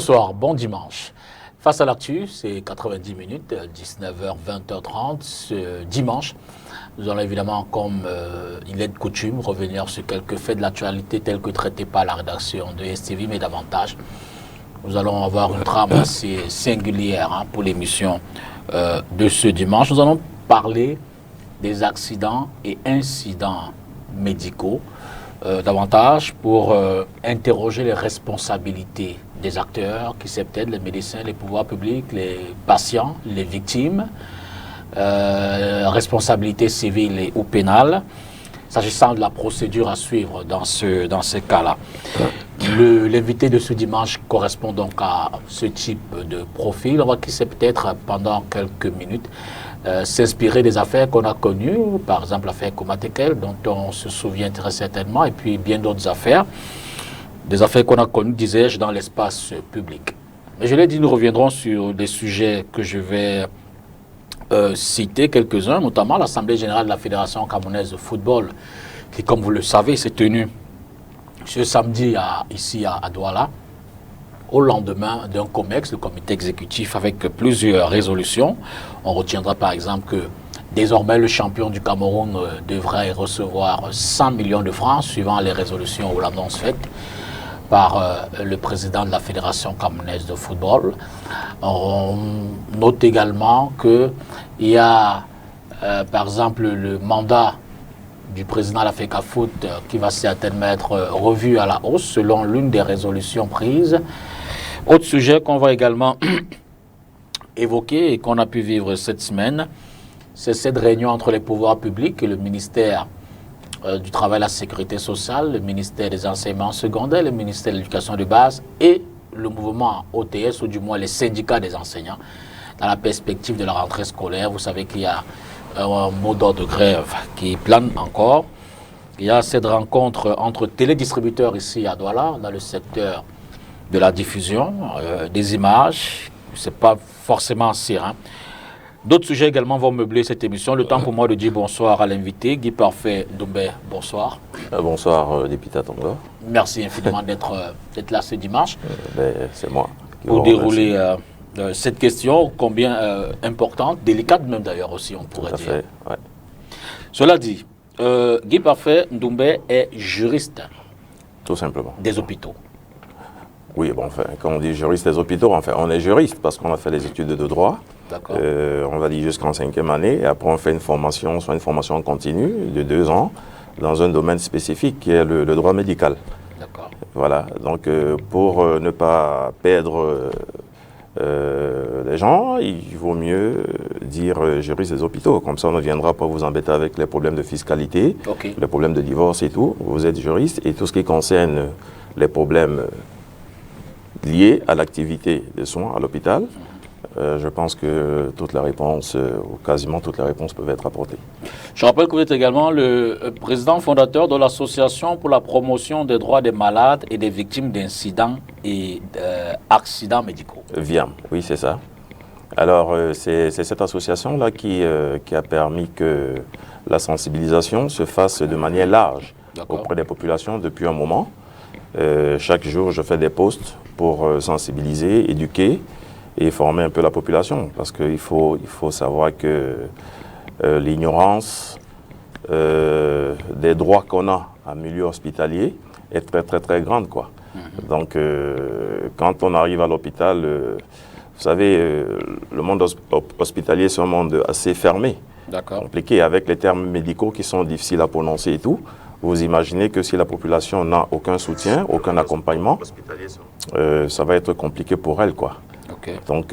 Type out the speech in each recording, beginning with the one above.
Bonsoir, bon dimanche. Face à l'actu, c'est 90 minutes, 19h, 20h30. Ce dimanche, nous allons évidemment, comme il est de coutume, revenir sur quelques faits de l'actualité tels que traités par la rédaction de STV, mais davantage. Nous allons avoir une trame assez singulière pour l'émission de ce dimanche. Nous allons parler des accidents et incidents médicaux, davantage pour interroger les responsabilités des acteurs, qui c'est peut-être les médecins, les pouvoirs publics, les patients, les victimes, responsabilités civiles ou pénales, s'agissant de la procédure à suivre dans ces cas-là. L'invité de ce dimanche correspond donc à ce type de profil. On va qui sait peut-être pendant quelques minutes s'inspirer des affaires qu'on a connues, par exemple l'affaire Komatekel, dont on se souvient très certainement, et puis bien d'autres affaires. Des affaires qu'on a connues, disais-je, dans l'espace public. Mais je l'ai dit, nous reviendrons sur des sujets que je vais citer quelques-uns, notamment l'Assemblée générale de la Fédération camerounaise de football, qui, comme vous le savez, s'est tenue ce samedi ici à Douala, au lendemain d'un COMEX, le comité exécutif, avec plusieurs résolutions. On retiendra par exemple que désormais le champion du Cameroun devrait recevoir 100 millions de francs, suivant les résolutions ou l'annonce faite par le président de la Fédération camerounaise de football. On note également qu'il y a, par exemple, le mandat du président de la FECAFOOT qui va certainement être revu à la hausse selon l'une des résolutions prises. Autre sujet qu'on va également évoquer et qu'on a pu vivre cette semaine, c'est cette réunion entre les pouvoirs publics et le ministère du Travail et de la Sécurité sociale, le ministère des Enseignements secondaires, le ministère de l'Éducation de base et le mouvement OTS, ou du moins les syndicats des enseignants, dans la perspective de la rentrée scolaire. Vous savez qu'il y a un mot d'ordre de grève qui plane encore. Il y a cette rencontre entre télédistributeurs ici à Douala, dans le secteur de la diffusion des images. Ce n'est pas forcément serein. D'autres sujets également vont meubler cette émission. Le temps pour moi de dire bonsoir à l'invité. Guy Parfait Doumbé, bonsoir. Bonsoir, député Tonga. Merci infiniment d'être là ce dimanche. C'est moi. Pour dérouler cette question, combien importante, délicate même d'ailleurs aussi, on pourrait dire. Fait, ouais. Cela dit, Guy Parfait Doumbé est juriste. Tout simplement. Des hôpitaux. Oui, bon, enfin, quand on dit juriste des hôpitaux, enfin, on est juriste parce qu'on a fait les études de droit. D'accord. On va dire jusqu'en 5e année. Et après, on fait une formation, soit une formation continue de 2 ans dans un domaine spécifique qui est le droit médical. D'accord. Voilà. Donc, pour ne pas perdre les gens, il vaut mieux dire juriste des hôpitaux. Comme ça, on ne viendra pas vous embêter avec les problèmes de fiscalité, les problèmes de divorce et tout. Vous êtes juriste et tout ce qui concerne les problèmes liés à l'activité des soins à l'hôpital, je pense que toutes les réponses, ou quasiment toutes les réponses peuvent être apportées. Je rappelle que vous êtes également le président fondateur de l'Association pour la promotion des droits des malades et des victimes d'incidents et d'accidents médicaux. VIAM, oui, c'est ça. Alors, c'est cette association-là qui a permis que la sensibilisation se fasse de manière large auprès des populations depuis un moment. Chaque jour, je fais des posts pour sensibiliser, éduquer et former un peu la population. Parce qu'il faut savoir que l'ignorance des droits qu'on a en milieu hospitalier est très, très, très grande, quoi. Donc, quand on arrive à l'hôpital, vous savez, le monde hospitalier, c'est un monde assez fermé, compliqué, avec les termes médicaux qui sont difficiles à prononcer et tout. Vous imaginez que si la population n'a aucun soutien, aucun accompagnement, ça va être compliqué pour elle, quoi. Donc,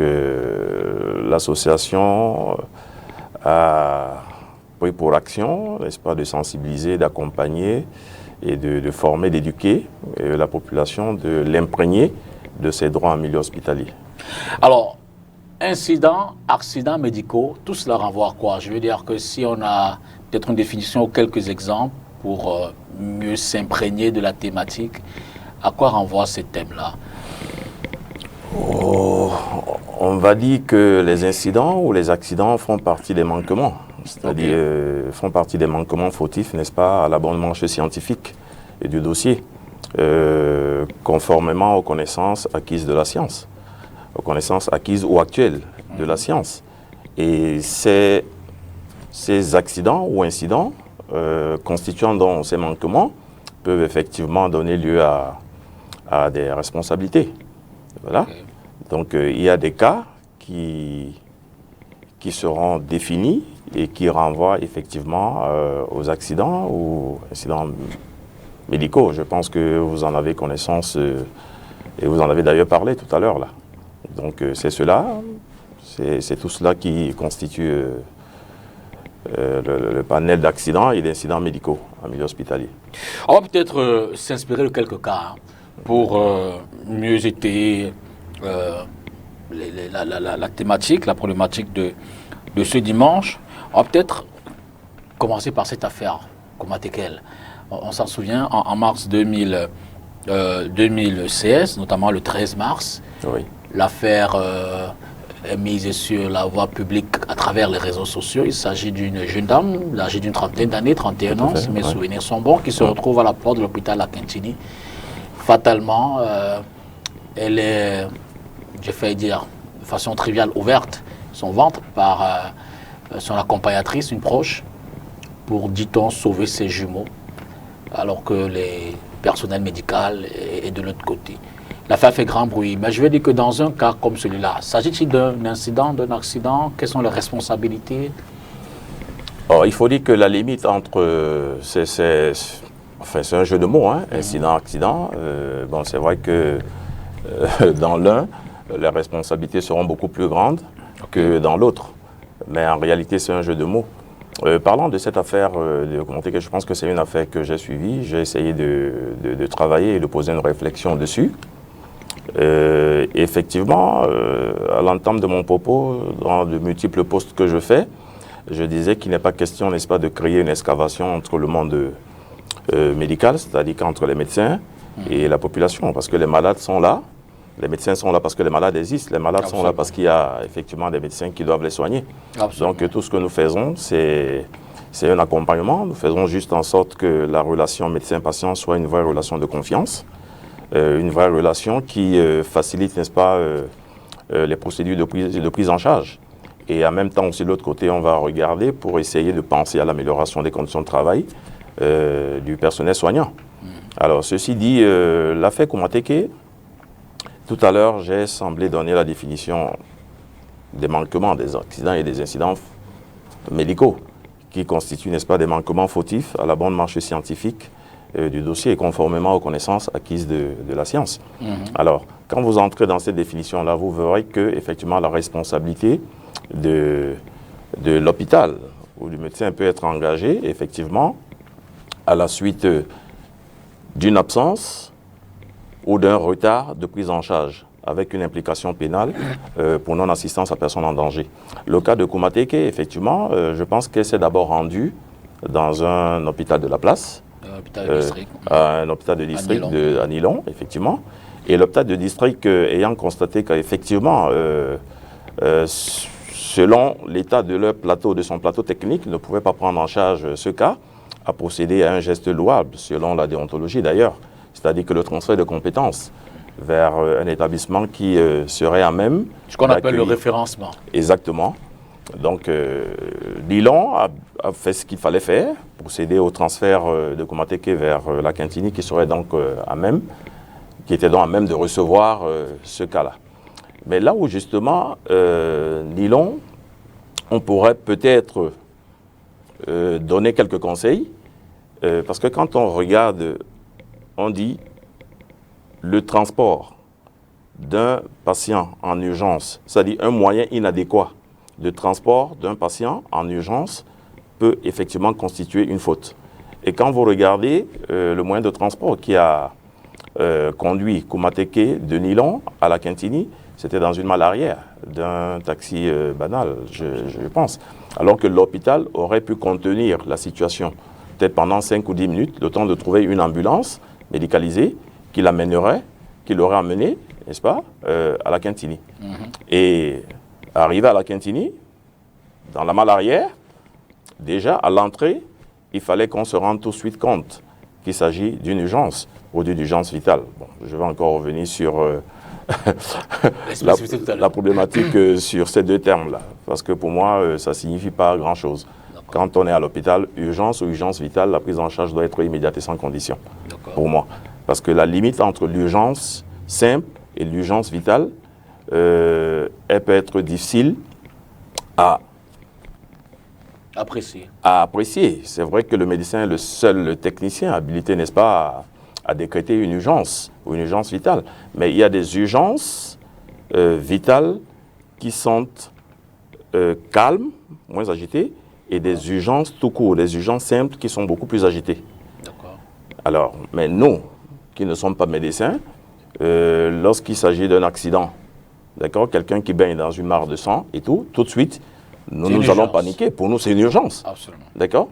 l'association a pris pour action, n'est-ce pas, de sensibiliser, d'accompagner et de former, d'éduquer la population, de l'imprégner de ses droits en milieu hospitalier. Alors, incidents, accidents médicaux, tout cela renvoie à quoi? Je veux dire que si on a peut-être une définition ou quelques exemples pour mieux s'imprégner de la thématique, à quoi renvoie ces thèmes-là? On va dire que les incidents ou les accidents font partie des manquements, c'est-à-dire font partie des manquements fautifs, n'est-ce pas, à la bonne marche scientifique et du dossier. conformément aux connaissances acquises de la science, aux connaissances acquises ou actuelles de la science. Et ces accidents ou incidents constituant donc ces manquements peuvent effectivement donner lieu à des responsabilités. Voilà. Okay. Donc il y a des cas qui seront définis et qui renvoient effectivement aux accidents ou incidents médicaux. Je pense que vous en avez connaissance et vous en avez d'ailleurs parlé tout à l'heure là. Donc c'est cela, c'est tout cela qui constitue le panel d'accidents et d'incidents médicaux en milieu hospitalier. On va peut-être s'inspirer de quelques cas pour mieux étayer la thématique, la problématique de ce dimanche. On va peut-être commencer par cette affaire Komatekel. On s'en souvient, en mars 2016, notamment le 13 mars, oui. L'affaire est mise sur la voie publique à travers les réseaux sociaux. Il s'agit d'une jeune dame, âgée d'une trentaine d'années, 31 ans, si mes souvenirs sont bons, qui se retrouve à la porte de l'hôpital à Kintini. Fatalement, elle est, j'ai failli dire, de façon triviale, ouverte, son ventre par son accompagnatrice, une proche, pour, dit-on, sauver ses jumeaux, alors que les personnels médicaux est de l'autre côté. L'affaire fait grand bruit, mais je veux dire que dans un cas comme celui-là, s'agit-il d'un incident, d'un accident? Quelles sont les responsabilités? Alors, il faut dire que la limite entre... c'est un jeu de mots, hein, incident, accident. Bon, c'est vrai que dans l'un, les responsabilités seront beaucoup plus grandes que dans l'autre. Mais en réalité, c'est un jeu de mots. Parlant de cette affaire de Komatekel, je pense que c'est une affaire que j'ai suivie. J'ai essayé de travailler et de poser une réflexion dessus. Effectivement, à l'entame de mon propos, dans de multiples posts que je fais, je disais qu'il n'est pas question, n'est-ce pas, de créer une excavation entre le monde médical, c'est-à-dire qu'entre les médecins et la population, parce que les malades sont là, les médecins sont là parce que les malades existent, les malades sont là parce qu'il y a effectivement des médecins qui doivent les soigner. Donc tout ce que nous faisons, c'est un accompagnement. Nous faisons juste en sorte que la relation médecin-patient soit une vraie relation de confiance. Une vraie relation qui facilite, n'est-ce pas, les procédures de prise en charge. Et en même temps aussi, de l'autre côté, on va regarder pour essayer de penser à l'amélioration des conditions de travail du personnel soignant. Alors, ceci dit, l'affaire Komatekel, tout à l'heure, j'ai semblé donner la définition des manquements, des accidents et des incidents médicaux qui constituent, n'est-ce pas, des manquements fautifs à la bonne marche scientifique du dossier, conformément aux connaissances acquises de la science. Alors, quand vous entrez dans cette définition-là, vous verrez que effectivement la responsabilité de l'hôpital ou du médecin peut être engagée, effectivement, à la suite d'une absence ou d'un retard de prise en charge, avec une implication pénale pour non-assistance à personne en danger. Le cas de Komatekel, effectivement, je pense qu'elle s'est d'abord rendue dans un hôpital de la place, un hôpital de district à Nilon, effectivement. Et l'hôpital de district ayant constaté qu'effectivement, selon l'état de son plateau technique, ne pouvait pas prendre en charge ce cas, a procédé à un geste louable, selon la déontologie d'ailleurs. C'est-à-dire que le transfert de compétences vers un établissement qui serait à même... Ce qu'on appelle le référencement. Exactement. Donc, Nilon a fait ce qu'il fallait faire, procéder au transfert de Komatekel vers la Kintini, qui serait donc à même, qui était donc à même de recevoir ce cas-là. Mais là où justement, Nilon, on pourrait peut-être donner quelques conseils, parce que quand on regarde, on dit le transport d'un patient en urgence, c'est-à-dire un moyen inadéquat de transport d'un patient en urgence peut effectivement constituer une faute. Et quand vous regardez le moyen de transport qui a conduit Komatekel de Nilon à la Kintini, c'était dans une malle arrière d'un taxi banal, je pense. Alors que l'hôpital aurait pu contenir la situation, peut-être pendant 5 ou 10 minutes, le temps de trouver une ambulance médicalisée qui l'amènerait, qui l'aurait amené, n'est-ce pas, à la Kintini. Et arrivé à la Kintini, dans la malle arrière, déjà à l'entrée, il fallait qu'on se rende tout de suite compte qu'il s'agit d'une urgence ou d'une urgence vitale. Bon, je vais encore revenir sur la problématique sur ces deux termes-là, parce que pour moi, ça ne signifie pas grand-chose. Quand on est à l'hôpital, urgence ou urgence vitale, la prise en charge doit être immédiate et sans condition, pour moi. Parce que la limite entre l'urgence simple et l'urgence vitale, elle peut être difficile à apprécier. C'est vrai que le médecin est le seul technicien habilité, n'est-ce pas, à décréter une urgence ou une urgence vitale. Mais il y a des urgences vitales qui sont calmes, moins agitées, et des urgences tout court, des urgences simples qui sont beaucoup plus agitées. Alors, mais nous, qui ne sommes pas médecins, lorsqu'il s'agit d'un accident, d'accord, quelqu'un qui baigne dans une mare de sang et tout de suite, nous allons paniquer. Pour nous, c'est une urgence. Absolument. D'accord?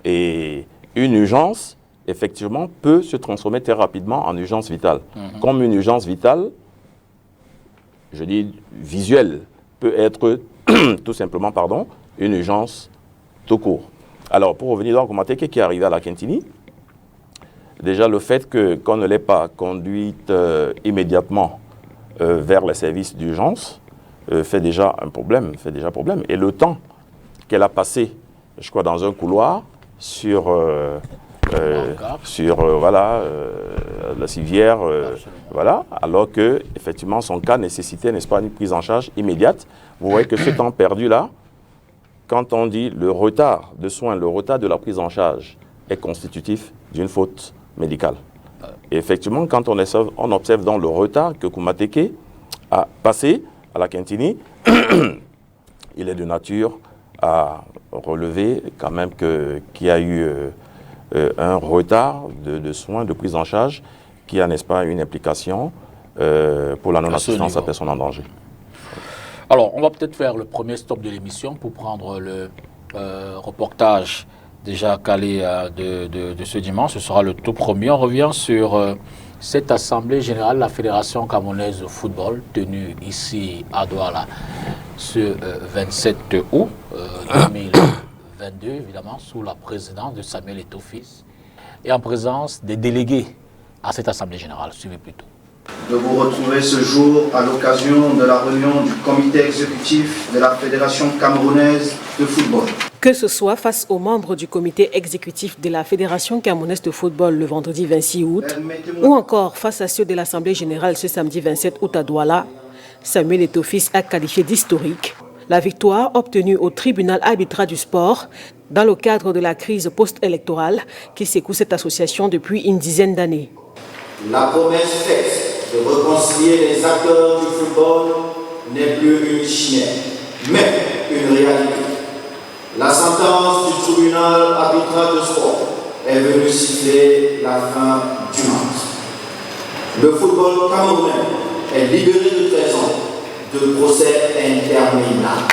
Et une urgence, effectivement, peut se transformer très rapidement en urgence vitale. Comme une urgence vitale, je dis visuelle, peut être tout simplement, une urgence tout court. Alors, pour revenir donc au Mateke qui est arrivé à la Kintini, déjà le fait qu'on ne l'ait pas conduite immédiatement vers les services d'urgence fait déjà problème. Et le temps qu'elle a passé, je crois, dans un couloir sur la civière, voilà, alors que effectivement son cas nécessitait, n'est-ce pas, une prise en charge immédiate. Vous voyez que ce temps perdu là, quand on dit le retard de soins, le retard de la prise en charge est constitutif d'une faute médicale. Et effectivement, quand on observe dans le retard que Koumateke a passé à la Kintini, il est de nature à relever quand même qu'il y a eu un retard de soins, de prise en charge, qui a, n'est-ce pas, une implication pour la non-assistance à personne en danger. Alors, on va peut-être faire le premier stop de l'émission pour prendre le reportage déjà calé de ce dimanche. Ce sera le tout premier. On revient sur cette assemblée générale de la Fédération camerounaise de football tenue ici à Douala ce 27 août 2022, évidemment, sous la présidence de Samuel Eto'o-Fils et en présence des délégués à cette assemblée générale. Suivez plutôt. De vous retrouver ce jour à l'occasion de la réunion du comité exécutif de la Fédération camerounaise de football. Que ce soit face aux membres du comité exécutif de la Fédération camerounaise de football le vendredi 26 août, ou encore face à ceux de l'Assemblée générale ce samedi 27 août à Douala, Samuel Eto'o-Fils a qualifié d'historique la victoire obtenue au tribunal arbitral du sport dans le cadre de la crise post-électorale qui secoue cette association depuis une dizaine d'années. La promesse faite de réconcilier les acteurs du football n'est plus une chimère, mais une réalité. La sentence du tribunal arbitral de sport est venue siffler la fin du match. Le football camerounais est libéré de 13 ans de procès interminables.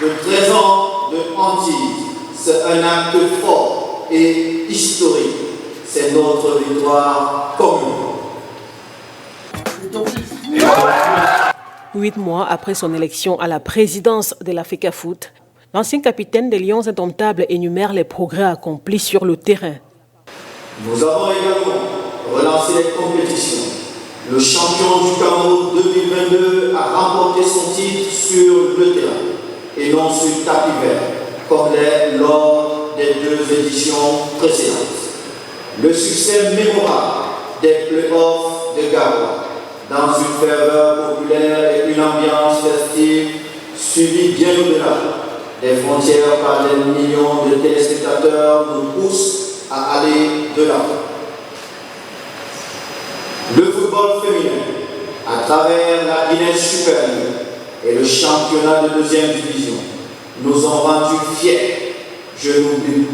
De 13 ans de hantise, c'est un acte fort et historique. C'est notre victoire commune. 8 mois après son élection à la présidence de la FECAFOOT, l'ancien capitaine des Lions Indomptables énumère les progrès accomplis sur le terrain. Nous avons également relancé les compétitions. Le champion du Cameroun 2022 a remporté son titre sur le terrain et non sur tapis vert, comme lors des 2 éditions précédentes. Le succès mémorable des playoffs de Garoua, dans une ferveur populaire et une ambiance festive suivie bien au-delà des frontières par des millions de téléspectateurs, nous poussent à aller de l'avant. Le football féminin, à travers la Guinée Super League et le championnat de 2e division, nous ont rendus fiers. Je n'oublie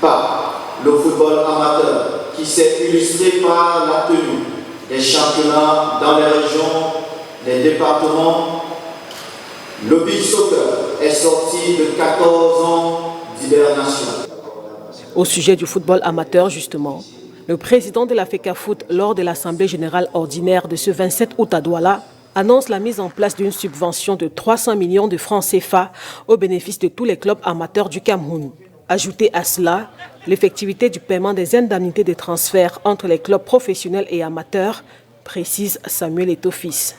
pas le football amateur qui s'est illustré par la tenue des championnats dans les régions, les départements. Le beach soccer est sorti de 14 ans d'hibernation. Au sujet du football amateur, justement, le président de la FECAFOOT, lors de l'Assemblée générale ordinaire de ce 27 août à Douala, annonce la mise en place d'une subvention de 300 millions de francs CFA au bénéfice de tous les clubs amateurs du Cameroun. Ajoutez à cela l'effectivité du paiement des indemnités de transfert entre les clubs professionnels et amateurs, précise Samuel Eto'o-Fils.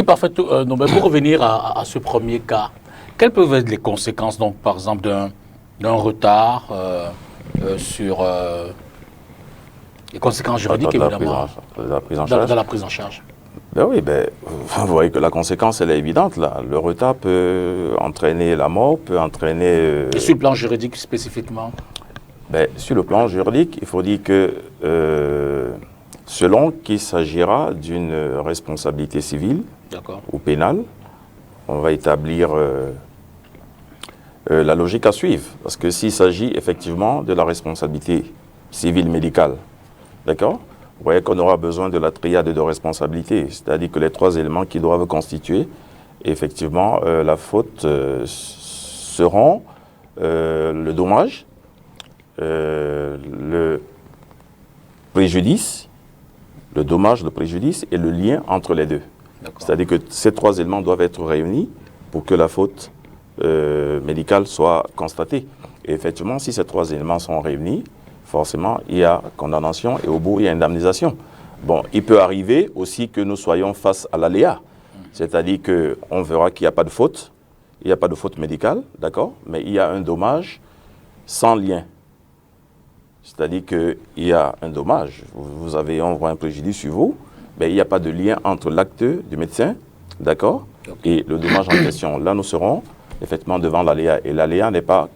Parfait. Non, mais pour revenir à ce premier cas, quelles peuvent être les conséquences, donc, par exemple, d'un retard sur les conséquences juridiques, évidemment, dans la prise en charge. Ben oui, vous voyez que la conséquence, elle est évidente, là. Le retard peut entraîner la mort, peut entraîner... Et sur le plan juridique, spécifiquement? Sur le plan juridique, il faut dire que, selon qu'il s'agira d'une responsabilité civile ou pénale, on va établir la logique à suivre. Parce que s'il s'agit effectivement de la responsabilité civile médicale, d'accord? Vous voyez qu'on aura besoin de la triade de responsabilité, c'est-à-dire que les trois éléments qui doivent constituer effectivement la faute seront le dommage, le préjudice, le dommage, le préjudice et le lien entre les deux. C'est-à-dire que ces trois éléments doivent être réunis pour que la faute médicale soit constatée. Et effectivement, si ces trois éléments sont réunis, forcément, il y a condamnation et au bout, il y a indemnisation. Bon, il peut arriver aussi que nous soyons face à l'aléa. C'est-à-dire qu'on verra qu'il n'y a pas de faute, il n'y a pas de faute médicale, d'accord, mais il y a un dommage sans lien. C'est-à-dire qu'il y a un dommage, on voit un préjudice sur vous, mais il n'y a pas de lien entre l'acte du médecin, d'accord, et le dommage en question. Là, nous serons effectivement devant l'aléa, et l'aléa n'est pas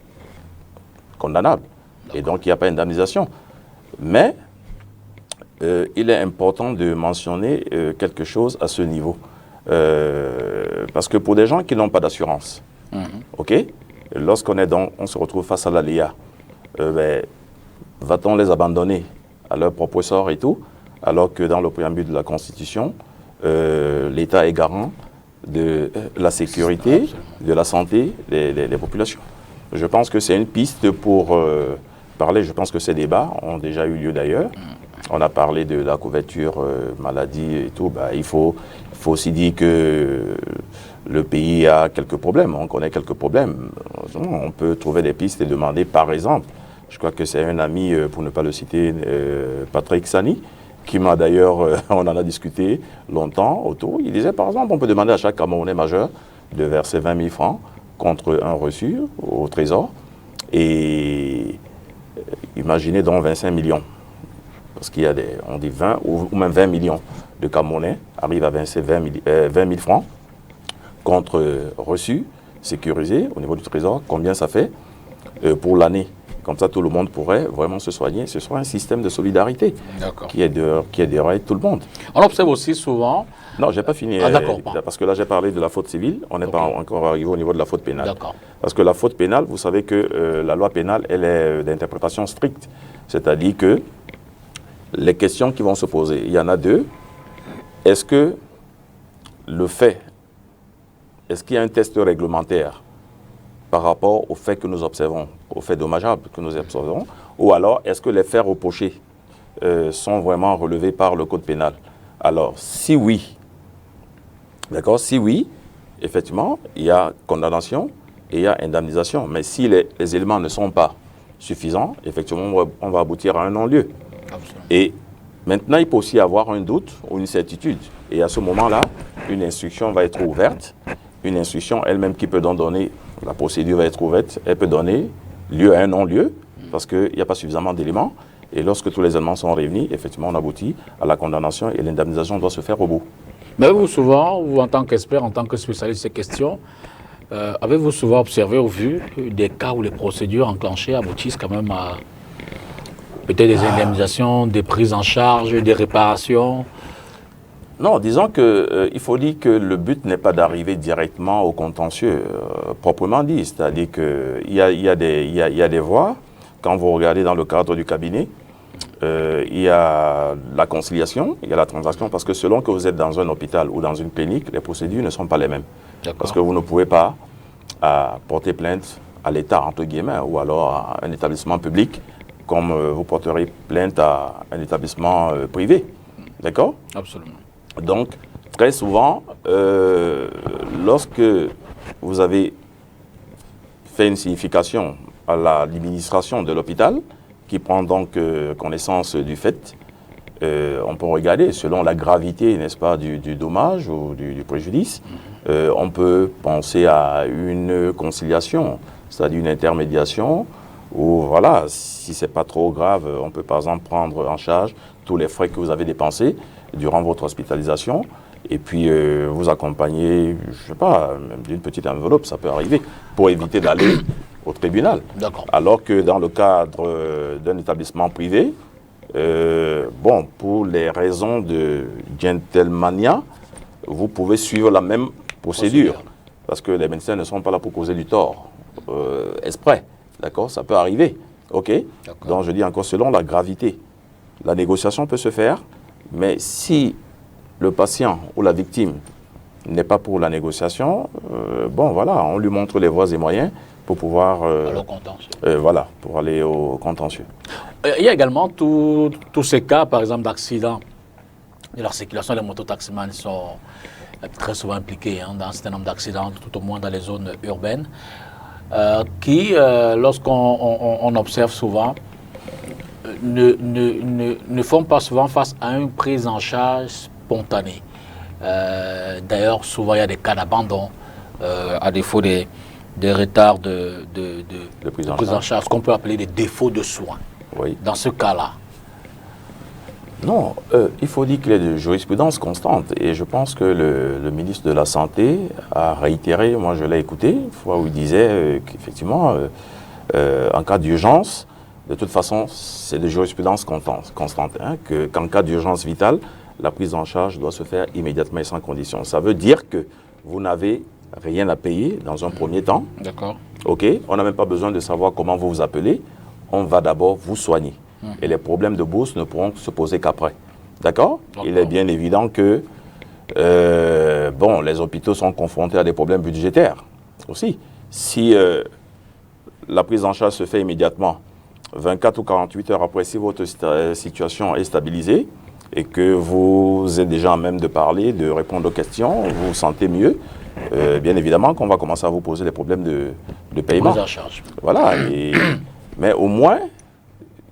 condamnable. Et donc, il n'y a pas d'indemnisation. Mais il est important de mentionner quelque chose à ce niveau. Parce que pour des gens qui n'ont pas d'assurance, ok, lorsqu'on on se retrouve face à l'aléa, va-t-on les abandonner à leur propre sort et tout, alors que dans le préambule de la Constitution, l'État est garant de la sécurité, de la santé des populations. Je pense que c'est une piste pour parler. Je pense que ces débats ont déjà eu lieu d'ailleurs. On a parlé de la couverture maladie et tout. Il faut aussi dire que le pays a quelques problèmes. On connaît quelques problèmes. On peut trouver des pistes et demander, par exemple, je crois que c'est un ami, pour ne pas le citer, Patrick Sani, qui m'a d'ailleurs, on en a discuté longtemps autour. Il disait, par exemple, on peut demander à chaque Camerounais majeur de verser 20 000 francs contre un reçu au Trésor. Et imaginez donc 25 millions. Parce qu'il y a on dit 20 ou même 20 millions de Camerounais arrivent à verser 20 000 francs contre reçu sécurisé au niveau du Trésor. Combien ça fait pour l'année? Comme ça, tout le monde pourrait vraiment se soigner. Ce sera un système de solidarité qui aiderait tout le monde. On observe aussi souvent... Non, je n'ai pas fini. Parce que là, j'ai parlé de la faute civile. On n'est pas encore arrivé au niveau de la faute pénale. Parce que la faute pénale, vous savez que la loi pénale, elle est d'interprétation stricte. C'est-à-dire que les questions qui vont se poser, il y en a deux. Est-ce que le fait, est-ce qu'il y a un test réglementaire par rapport aux faits que nous observons, aux faits dommageables que nous observons, ou alors est-ce que les faits reprochés sont vraiment relevés par le code pénal? Alors, si oui, d'accord, si oui, effectivement, il y a condamnation et il y a indemnisation. Mais si les éléments ne sont pas suffisants, effectivement, on va aboutir à un non-lieu. Et maintenant, il peut aussi avoir un doute ou une certitude. Et à ce moment-là, une instruction va être ouverte. Une instruction elle-même qui peut donc donner, la procédure va être ouverte, elle peut donner lieu à un non-lieu parce qu'il n'y a pas suffisamment d'éléments. Et lorsque tous les éléments sont réunis, effectivement, on aboutit à la condamnation et l'indemnisation doit se faire au bout. Mais vous, souvent, vous, en tant qu'expert, en tant que spécialiste de ces questions, avez-vous souvent observé ou vu des cas où les procédures enclenchées aboutissent quand même à peut-être des indemnisations, des prises en charge, des réparations? Non, disons qu'il faut dire que le but n'est pas d'arriver directement au contentieux, proprement dit. C'est-à-dire qu'il y a des voies. Quand vous regardez dans le cadre du cabinet, il y a la conciliation, il y a la transaction, parce que selon que vous êtes dans un hôpital ou dans une clinique, les procédures ne sont pas les mêmes. Parce que vous ne pouvez pas porter plainte à l'État, entre guillemets, ou alors à un établissement public, comme vous porterez plainte à un établissement privé. D'accord? Absolument. Donc, très souvent, lorsque vous avez fait une signification à l'administration de l'hôpital, qui prend donc connaissance du fait, on peut regarder selon la gravité, n'est-ce pas, du dommage ou du préjudice. On peut penser à une conciliation, c'est-à-dire une intermédiation, où voilà, si c'est pas trop grave, on peut par exemple prendre en charge tous les frais que vous avez dépensés durant votre hospitalisation, et puis vous accompagner, je sais pas, même d'une petite enveloppe, ça peut arriver, pour éviter d'aller au tribunal. D'accord. Alors que dans le cadre d'un établissement privé, bon, pour les raisons de gentlemania, vous pouvez suivre la même procédure. Parce que les médecins ne sont pas là pour causer du tort exprès. D'accord? Ça peut arriver. OK? Donc je dis encore, selon la gravité, la négociation peut se faire, mais si le patient ou la victime n'est pas pour la négociation, bon voilà, on lui montre les voies et moyens pour pouvoir voilà, pour aller au contentieux. Il y a également tous ces cas, par exemple, d'accidents de la circulation. Les mototaximans sont très souvent impliqués dans un certain nombre d'accidents, tout au moins dans les zones urbaines, qui, lorsqu'on observe souvent, ne font pas souvent face à une prise en charge spontanée. D'ailleurs, souvent, il y a des cas d'abandon, à défaut des retards de prise en charge, ce qu'on peut appeler des défauts de soins. Oui. Dans ce cas-là. Non, il faut dire qu'il y a de jurisprudence constante. Et je pense que le ministre de la Santé a réitéré, moi je l'ai écouté, une fois où il disait qu'effectivement, en cas d'urgence, de toute façon, c'est de jurisprudence constante, hein, qu'en cas d'urgence vitale, la prise en charge doit se faire immédiatement et sans condition. Ça veut dire que vous n'avez rien à payer dans un premier temps. D'accord. OK, on n'a même pas besoin de savoir comment vous vous appelez. On va d'abord vous soigner. Et les problèmes de bourse ne pourront se poser qu'après. D'accord? Il est bien évident que bon, les hôpitaux sont confrontés à des problèmes budgétaires aussi. Si la prise en charge se fait immédiatement, 24 ou 48 heures après, si votre situation est stabilisée et que vous êtes déjà en même de parler, de répondre aux questions, vous vous sentez mieux, bien évidemment qu'on va commencer à vous poser des problèmes de paiement. Prise en charge. Voilà. Mais au moins,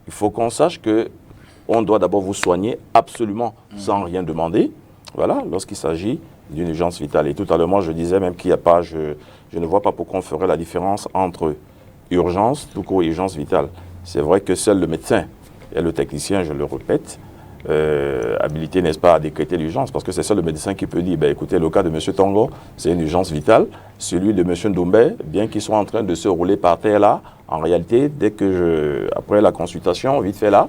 il faut qu'on sache qu'on doit d'abord vous soigner absolument sans rien demander. Voilà, lorsqu'il s'agit d'une urgence vitale. Et tout à l'heure, moi, je disais même qu'il n'y a pas, je ne vois pas pourquoi on ferait la différence entre urgence, tout court, et urgence vitale. C'est vrai que seul le médecin et le technicien, je le répète, habilité, n'est-ce pas, à décréter l'urgence, parce que c'est seul le médecin qui peut dire, ben, écoutez, le cas de M. Tongo, c'est une urgence vitale. Celui de M. Ndoumbe, bien qu'il soit en train de se rouler par terre là, en réalité, après la consultation, vite fait là,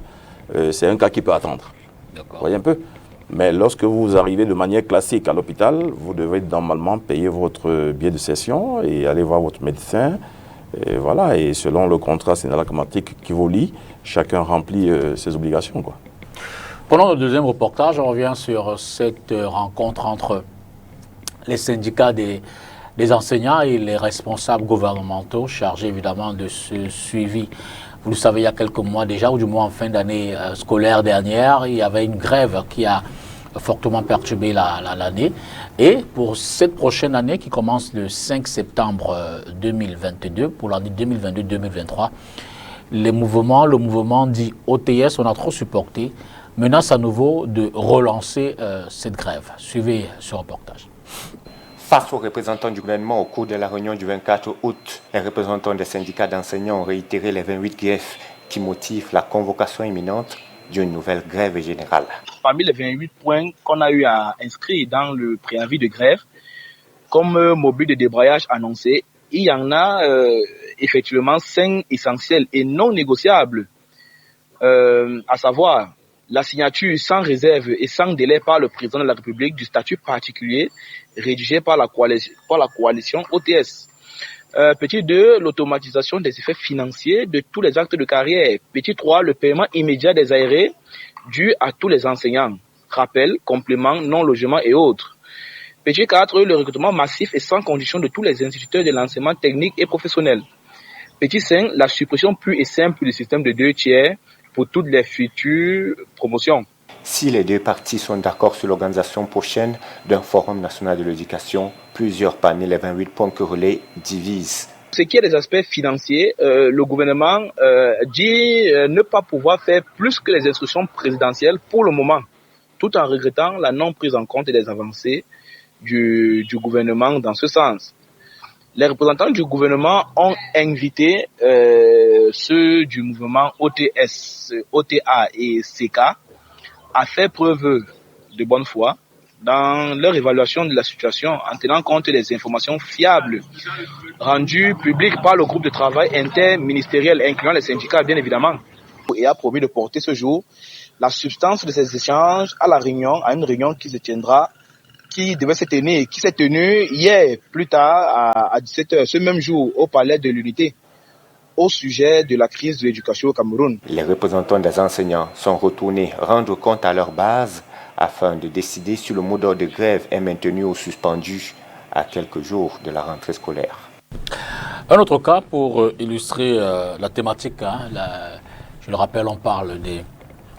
c'est un cas qui peut attendre. Vous voyez un peu? Mais lorsque vous arrivez de manière classique à l'hôpital, vous devez normalement payer votre billet de session et aller voir votre médecin. Et voilà, et selon le contrat synalagmatique qui vous lie, chacun remplit ses obligations, quoi. Pendant le deuxième reportage, on revient sur cette rencontre entre les syndicats des enseignants et les responsables gouvernementaux chargés évidemment de ce suivi. Vous le savez, il y a quelques mois déjà, ou du moins en fin d'année scolaire dernière, il y avait une grève qui a fortement perturbé l'année. Et pour cette prochaine année qui commence le 5 septembre 2022, pour l'année 2022-2023, le mouvement dit OTS, on a trop supporté, menace à nouveau de relancer cette grève. Suivez ce reportage. Face aux représentants du gouvernement au cours de la réunion du 24 août, les représentants des syndicats d'enseignants ont réitéré les 28 greffes qui motivent la convocation imminente d'une nouvelle grève générale. Parmi les 28 points qu'on a eu à inscrire dans le préavis de grève, comme mobile de débrayage annoncé, il y en a effectivement 5 essentiels et non négociables, à savoir la signature sans réserve et sans délai par le président de la République du statut particulier rédigé par la coalition OTS. Petit 2, l'automatisation des effets financiers de tous les actes de carrière. Petit 3, le paiement immédiat des aérés dû à tous les enseignants. Rappel, compléments, non-logement et autres. Petit 4, le recrutement massif et sans condition de tous les instituteurs de l'enseignement technique et professionnel. Petit 5, la suppression pure et simple du système de 2 tiers pour toutes les futures promotions. Si les deux parties sont d'accord sur l'organisation prochaine d'un forum national de l'éducation, plusieurs parmi les 28 points querellés divisent. Ce qui est des aspects financiers, le gouvernement dit ne pas pouvoir faire plus que les instructions présidentielles pour le moment, tout en regrettant la non prise en compte des avancées du gouvernement dans ce sens. Les représentants du gouvernement ont invité ceux du mouvement OTS, OTA et CK à faire preuve de bonne foi dans leur évaluation de la situation en tenant compte des informations fiables rendues publiques par le groupe de travail interministériel incluant les syndicats bien évidemment, et a promis de porter ce jour la substance de ces échanges à une réunion qui devait se tenir, qui s'est tenue hier plus tard à 17h, ce même jour au Palais de l'Unité, au sujet de la crise de l'éducation au Cameroun. Les représentants des enseignants sont retournés rendre compte à leur base afin de décider si le mot d'ordre de grève est maintenu ou suspendu à quelques jours de la rentrée scolaire. Un autre cas pour illustrer la thématique, je le rappelle, on parle des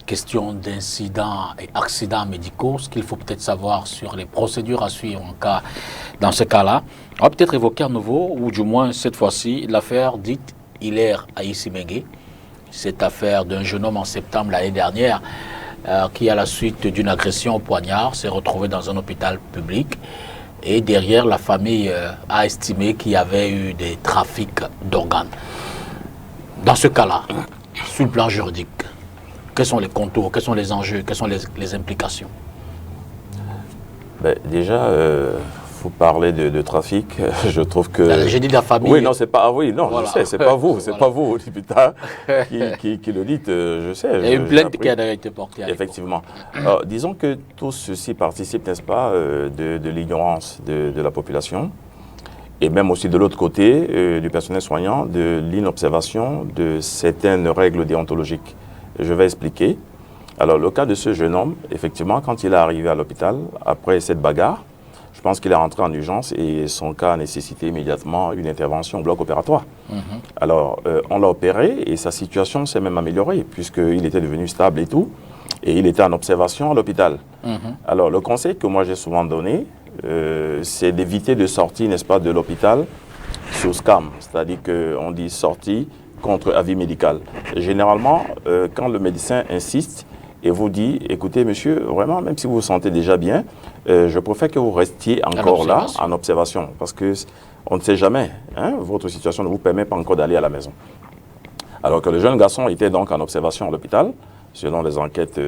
questions d'incidents et accidents médicaux, ce qu'il faut peut-être savoir sur les procédures à suivre dans ce cas-là. On va peut-être évoquer à nouveau, ou du moins cette fois-ci, l'affaire dite Hilaire Aïssi-Mengue, cette affaire d'un jeune homme en septembre l'année dernière qui, à la suite d'une agression au poignard, s'est retrouvé dans un hôpital public. Et derrière, la famille a estimé qu'il y avait eu des trafics d'organes. Dans ce cas-là, sur le plan juridique, quels sont les contours, quels sont les enjeux, quelles sont les implications? Déjà, vous parlez de trafic, je trouve que... J'ai dit de la famille. Oui, non, c'est pas... Oui, non, voilà. Je sais, c'est pas vous, c'est voilà. pas vous, député, qui le dites, je sais. Il y a une plainte qui a été portée. Effectivement. Alors, disons que tout ceci participe, n'est-ce pas, de l'ignorance de la population, et même aussi de l'autre côté, du personnel soignant, de l'inobservation de certaines règles déontologiques. Je vais expliquer. Alors, le cas de ce jeune homme, effectivement, quand il est arrivé à l'hôpital, après cette bagarre, je pense qu'il est rentré en urgence et son cas a nécessité immédiatement une intervention au bloc opératoire. Alors, on l'a opéré et sa situation s'est même améliorée puisqu'il était devenu stable et tout. Et il était en observation à l'hôpital. Alors, le conseil que moi j'ai souvent donné, c'est d'éviter de sortir, n'est-ce pas, de l'hôpital sous SCAM. C'est-à-dire qu'on dit sortie contre avis médical. Et généralement, quand le médecin insiste et vous dit, écoutez monsieur, vraiment, même si vous vous sentez déjà bien, je préfère que vous restiez encore là, en observation, parce qu'on ne sait jamais, hein, votre situation ne vous permet pas encore d'aller à la maison. Alors que le jeune garçon était donc en observation à l'hôpital, selon les enquêtes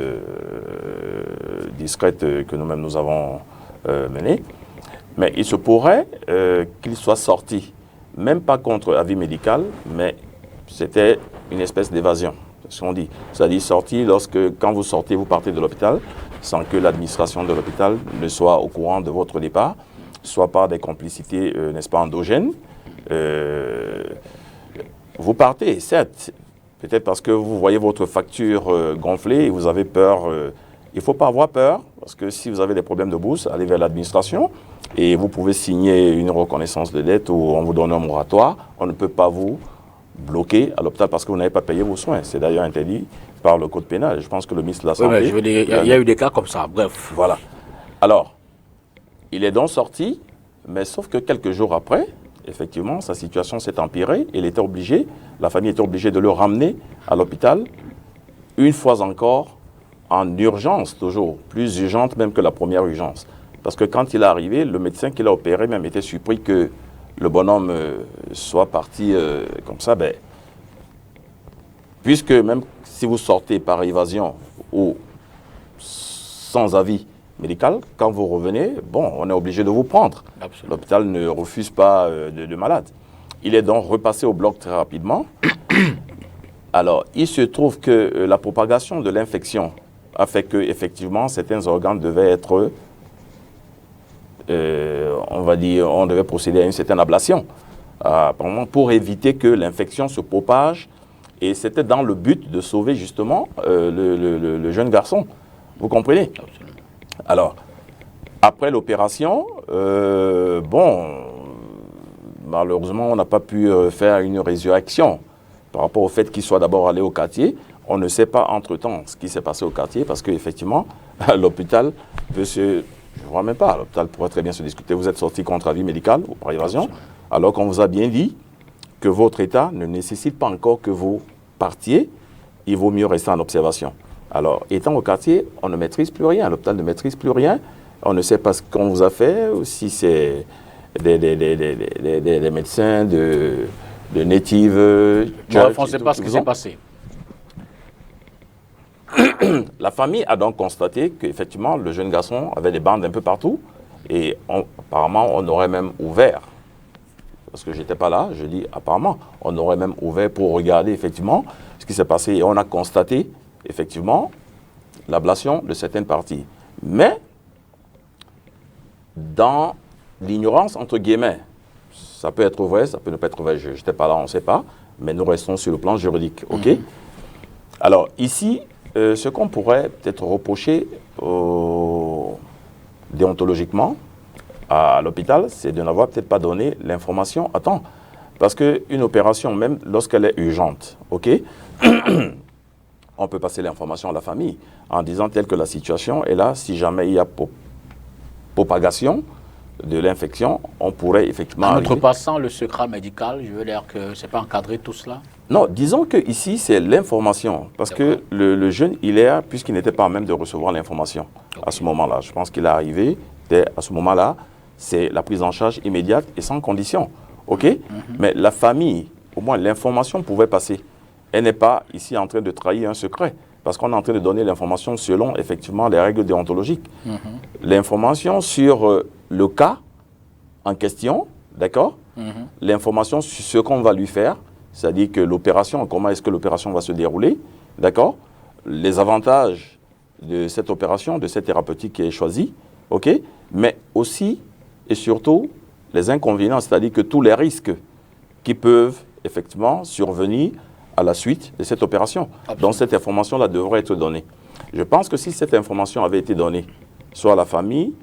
discrètes que nous-mêmes nous avons menées, mais il se pourrait qu'il soit sorti, même pas contre avis médical, mais c'était une espèce d'évasion, c'est ce qu'on dit. C'est-à-dire sorti quand vous sortez, vous partez de l'hôpital, sans que l'administration de l'hôpital ne soit au courant de votre départ, soit par des complicités, n'est-ce pas, endogènes. Vous partez, certes, peut-être parce que vous voyez votre facture gonfler et vous avez peur. Il ne faut pas avoir peur, parce que si vous avez des problèmes de bourse, allez vers l'administration et vous pouvez signer une reconnaissance de dette ou on vous donne un moratoire. On ne peut pas vous bloqué à l'hôpital parce que vous n'avez pas payé vos soins. C'est d'ailleurs interdit par le code pénal. Je pense que le ministre de la Santé... Oui, mais je veux dire, il y a eu des cas comme ça, bref. Voilà. Alors, il est donc sorti, mais sauf que quelques jours après, effectivement, sa situation s'est empirée. La famille était obligée de le ramener à l'hôpital, une fois encore, en urgence toujours, plus urgente même que la première urgence. Parce que quand il est arrivé, le médecin qui l'a opéré même était surpris que le bonhomme soit parti comme ça, puisque même si vous sortez par évasion ou sans avis médical, quand vous revenez, on est obligé de vous prendre. L'hôpital ne refuse pas de malades. Il est donc repassé au bloc très rapidement. Alors, il se trouve que la propagation de l'infection a fait que, effectivement, certains organes devaient être... on devait procéder à une certaine ablation pour éviter que l'infection se propage. Et c'était dans le but de sauver justement le jeune garçon. Vous comprenez? Alors, après l'opération, malheureusement, on n'a pas pu faire une résurrection par rapport au fait qu'il soit d'abord allé au quartier. on ne sait pas entre-temps ce qui s'est passé au quartier parce qu'effectivement, l'hôpital peut se... Je ne vois même pas, l'hôpital pourrait très bien se discuter. Vous êtes sorti contre avis médical ou par évasion, alors qu'on vous a bien dit que votre état ne nécessite pas encore que vous partiez, il vaut mieux rester en observation. Alors, étant au quartier, on ne maîtrise plus rien, l'hôpital ne maîtrise plus rien, on ne sait pas ce qu'on vous a fait, ou si c'est des médecins de native... Bref, on ne sait pas ce qui s'est passé. La famille a donc constaté qu'effectivement, le jeune garçon avait des bandes un peu partout et apparemment, on aurait même ouvert, parce que je n'étais pas là, je dis apparemment, on aurait même ouvert pour regarder effectivement ce qui s'est passé et on a constaté effectivement l'ablation de certaines parties. Mais dans l'ignorance, entre guillemets, ça peut être vrai, ça peut ne pas être vrai, je n'étais pas là, on ne sait pas, mais nous restons sur le plan juridique, ok? Alors ici, ce qu'on pourrait peut-être reprocher déontologiquement à l'hôpital, c'est de n'avoir peut-être pas donné l'information à temps. Parce qu'une opération, même lorsqu'elle est urgente, ok, on peut passer l'information à la famille en disant telle que la situation est là, si jamais il y a propagation de l'infection, on pourrait effectivement... En outrepassant le secret médical, je veux dire que ce n'est pas encadré tout cela? Non, disons que ici c'est l'information, parce que le jeune, il est là, puisqu'il n'était pas à même de recevoir l'information à ce moment-là. Je pense qu'il est arrivé, à ce moment-là, c'est la prise en charge immédiate et sans condition, ok? Mais la famille, au moins l'information pouvait passer. Elle n'est pas ici en train de trahir un secret, parce qu'on est en train de donner l'information selon effectivement les règles déontologiques. L'information sur le cas en question, d'accord? L'information sur ce qu'on va lui faire, c'est-à-dire que l'opération, comment est-ce que l'opération va se dérouler, d'accord? Les avantages de cette opération, de cette thérapeutique qui est choisie, ok? Mais aussi et surtout les inconvénients, c'est-à-dire que tous les risques qui peuvent effectivement survenir à la suite de cette opération. Absolument. Donc cette information-là devrait être donnée. Je pense que si cette information avait été donnée, soit à la famille,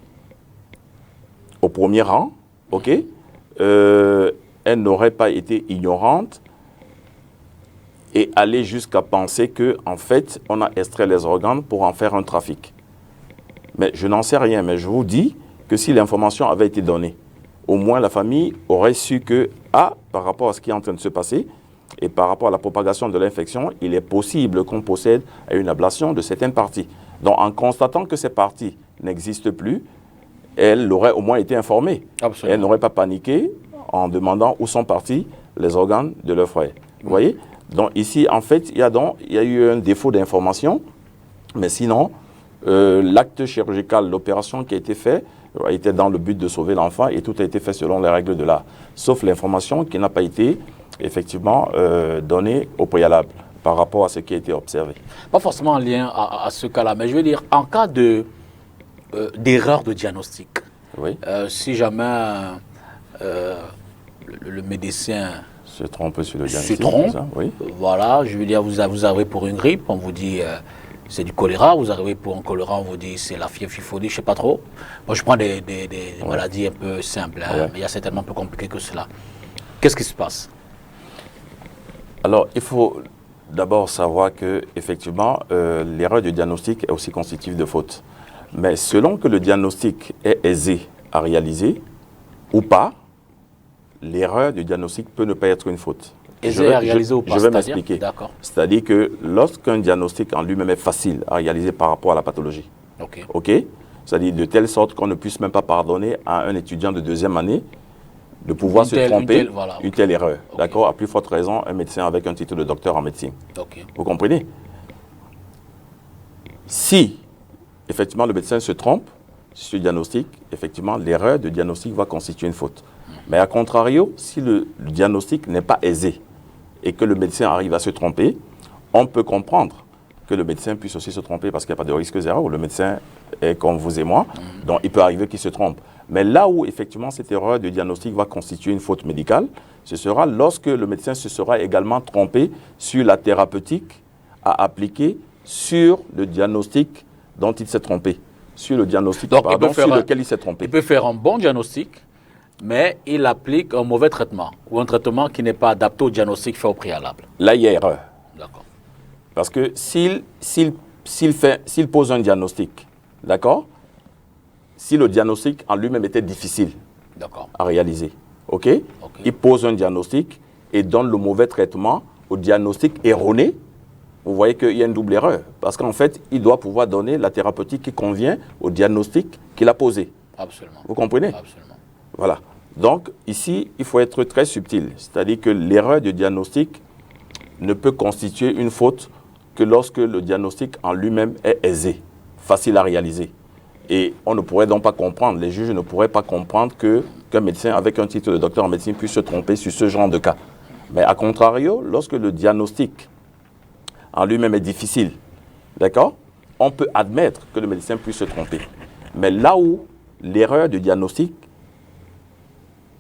au premier rang, ok, elle n'aurait pas été ignorante et aller jusqu'à penser qu'en fait, on a extrait les organes pour en faire un trafic. Mais je n'en sais rien, mais je vous dis que si l'information avait été donnée, au moins la famille aurait su que, par rapport à ce qui est en train de se passer, et par rapport à la propagation de l'infection, il est possible qu'on procède à une ablation de certaines parties. Donc en constatant que ces parties n'existent plus, elle aurait au moins été informée. Absolument. Elle n'aurait pas paniqué en demandant où sont partis les organes de leur frère. Vous voyez? Donc ici, en fait, il y a eu un défaut d'information, mais sinon, l'acte chirurgical, l'opération qui a été faite, a été dans le but de sauver l'enfant et tout a été fait selon les règles de l'art, sauf l'information qui n'a pas été effectivement donnée au préalable par rapport à ce qui a été observé. Pas forcément en lien à ce cas-là, mais je veux dire, en cas d'erreur de diagnostic, oui. Si jamais le médecin se trompe sur le diagnostic, se trompe, ça, oui. Voilà, je veux dire, vous arrivez pour une grippe, on vous dit c'est du choléra, vous arrivez pour un choléra, on vous dit c'est la fièvre typhoïde, je ne sais pas trop. Moi, je prends des maladies un peu simples, hein, mais il y a certainement un peu compliqué que cela. Qu'est-ce qui se passe? Alors, il faut d'abord savoir que effectivement, l'erreur du diagnostic est aussi constitutive de faute. Mais selon que le diagnostic est aisé à réaliser ou pas, l'erreur du diagnostic peut ne pas être une faute. Aisé à réaliser ou pas? Je vais m'expliquer. C'est-à-dire que lorsqu'un diagnostic en lui-même est facile à réaliser par rapport à la pathologie, ok, c'est-à-dire de telle sorte qu'on ne puisse même pas pardonner à un étudiant de deuxième année de pouvoir se tromper, une telle erreur. D'accord? À plus forte raison, un médecin avec un titre de docteur en médecine. Vous comprenez? Si, effectivement, le médecin se trompe sur le diagnostic, effectivement, l'erreur de diagnostic va constituer une faute. Mais à contrario, si le diagnostic n'est pas aisé et que le médecin arrive à se tromper, on peut comprendre que le médecin puisse aussi se tromper parce qu'il n'y a pas de risque zéro. Le médecin est comme vous et moi, donc il peut arriver qu'il se trompe. Mais là où, effectivement, cette erreur de diagnostic va constituer une faute médicale, ce sera lorsque le médecin se sera également trompé sur la thérapeutique à appliquer sur le diagnostic dont il s'est trompé. Sur le diagnostic, sur lequel il s'est trompé. Il peut faire un bon diagnostic, mais il applique un mauvais traitement ou un traitement qui n'est pas adapté au diagnostic fait au préalable. Là, il y a erreur. D'accord. Parce que s'il pose un diagnostic, d'accord, si le diagnostic en lui-même était difficile à réaliser, ok, il pose un diagnostic et donne le mauvais traitement au diagnostic erroné, vous voyez qu'il y a une double erreur. Parce qu'en fait, il doit pouvoir donner la thérapeutique qui convient au diagnostic qu'il a posé. Absolument. Vous comprenez? Absolument. Voilà. Donc, ici, il faut être très subtil. C'est-à-dire que l'erreur de diagnostic ne peut constituer une faute que lorsque le diagnostic en lui-même est aisé, facile à réaliser. Et on ne pourrait donc pas comprendre, les juges ne pourraient pas comprendre qu'un médecin avec un titre de docteur en médecine puisse se tromper sur ce genre de cas. Mais à contrario, lorsque le diagnostic en lui-même est difficile, d'accord, on peut admettre que le médecin puisse se tromper. Mais là où l'erreur de diagnostic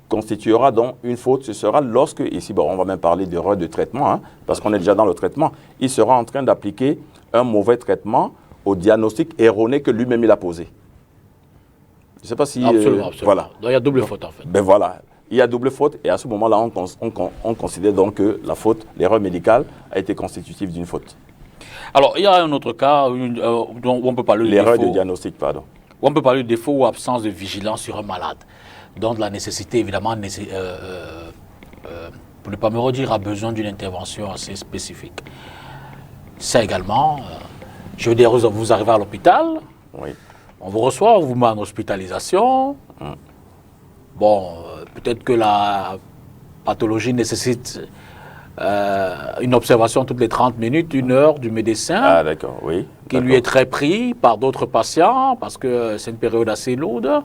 constituera donc une faute, ce sera lorsque, ici on va même parler d'erreur de traitement, hein, parce qu'on est déjà dans le traitement, il sera en train d'appliquer un mauvais traitement au diagnostic erroné que lui-même il a posé. Je ne sais pas si... Absolument. Voilà. Donc il y a double faute en fait. Ben voilà, il y a double faute et à ce moment-là, on considère donc que la faute, l'erreur médicale a été constitutive d'une faute. Alors il y a un autre cas où on peut parler de l'erreur de diagnostic, pardon. Où on peut parler de défaut ou absence de vigilance sur un malade. Donc la nécessité, évidemment, pour ne pas me redire, a besoin d'une intervention assez spécifique. Ça également, je veux dire, vous arrivez à l'hôpital, oui. On vous reçoit, on vous met en hospitalisation. Bon, peut-être que la pathologie nécessite une observation toutes les 30 minutes, 1 heure du médecin. Ah, d'accord, oui. Qui lui est très pris par d'autres patients parce que c'est une période assez lourde.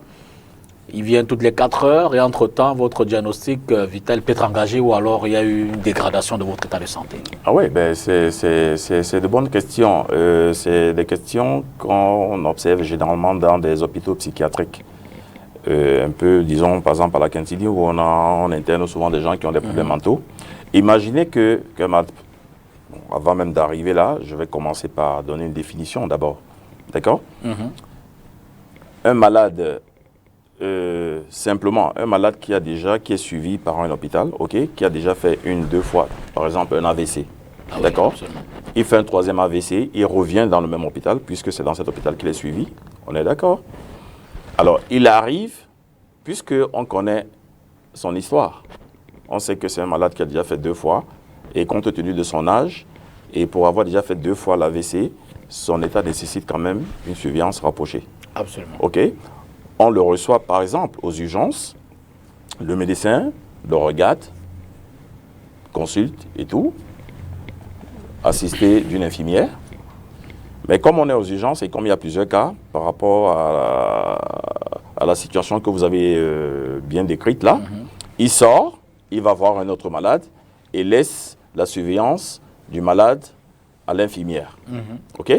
Il vient toutes les 4 heures et entre-temps, votre diagnostic vital peut être engagé ou alors il y a eu une dégradation de votre état de santé. Ah oui, ben c'est de bonnes questions. C'est des questions qu'on observe généralement dans des hôpitaux psychiatriques. Un peu, disons, par exemple, à la Quintini, où on interne souvent des gens qui ont des problèmes mentaux. Imaginez avant même d'arriver là, je vais commencer par donner une définition d'abord. D'accord? Un malade... simplement, un malade qui est suivi par un hôpital, qui a déjà fait 1, 2 fois, par exemple, un AVC. Ah d'accord, oui, il fait un 3e AVC, il revient dans le même hôpital, puisque c'est dans cet hôpital qu'il est suivi. On est d'accord? Alors, il arrive, puisqu'on connaît son histoire. On sait que c'est un malade qui a déjà fait 2 fois, et compte tenu de son âge, et pour avoir déjà fait 2 fois l'AVC, son état nécessite quand même une surveillance rapprochée. Absolument. OK? On le reçoit, par exemple, aux urgences. Le médecin le regarde, consulte et tout, assisté d'une infirmière. Mais comme on est aux urgences et comme il y a plusieurs cas par rapport à la situation que vous avez bien décrite là, il sort, il va voir un autre malade et laisse la surveillance du malade à l'infirmière. OK?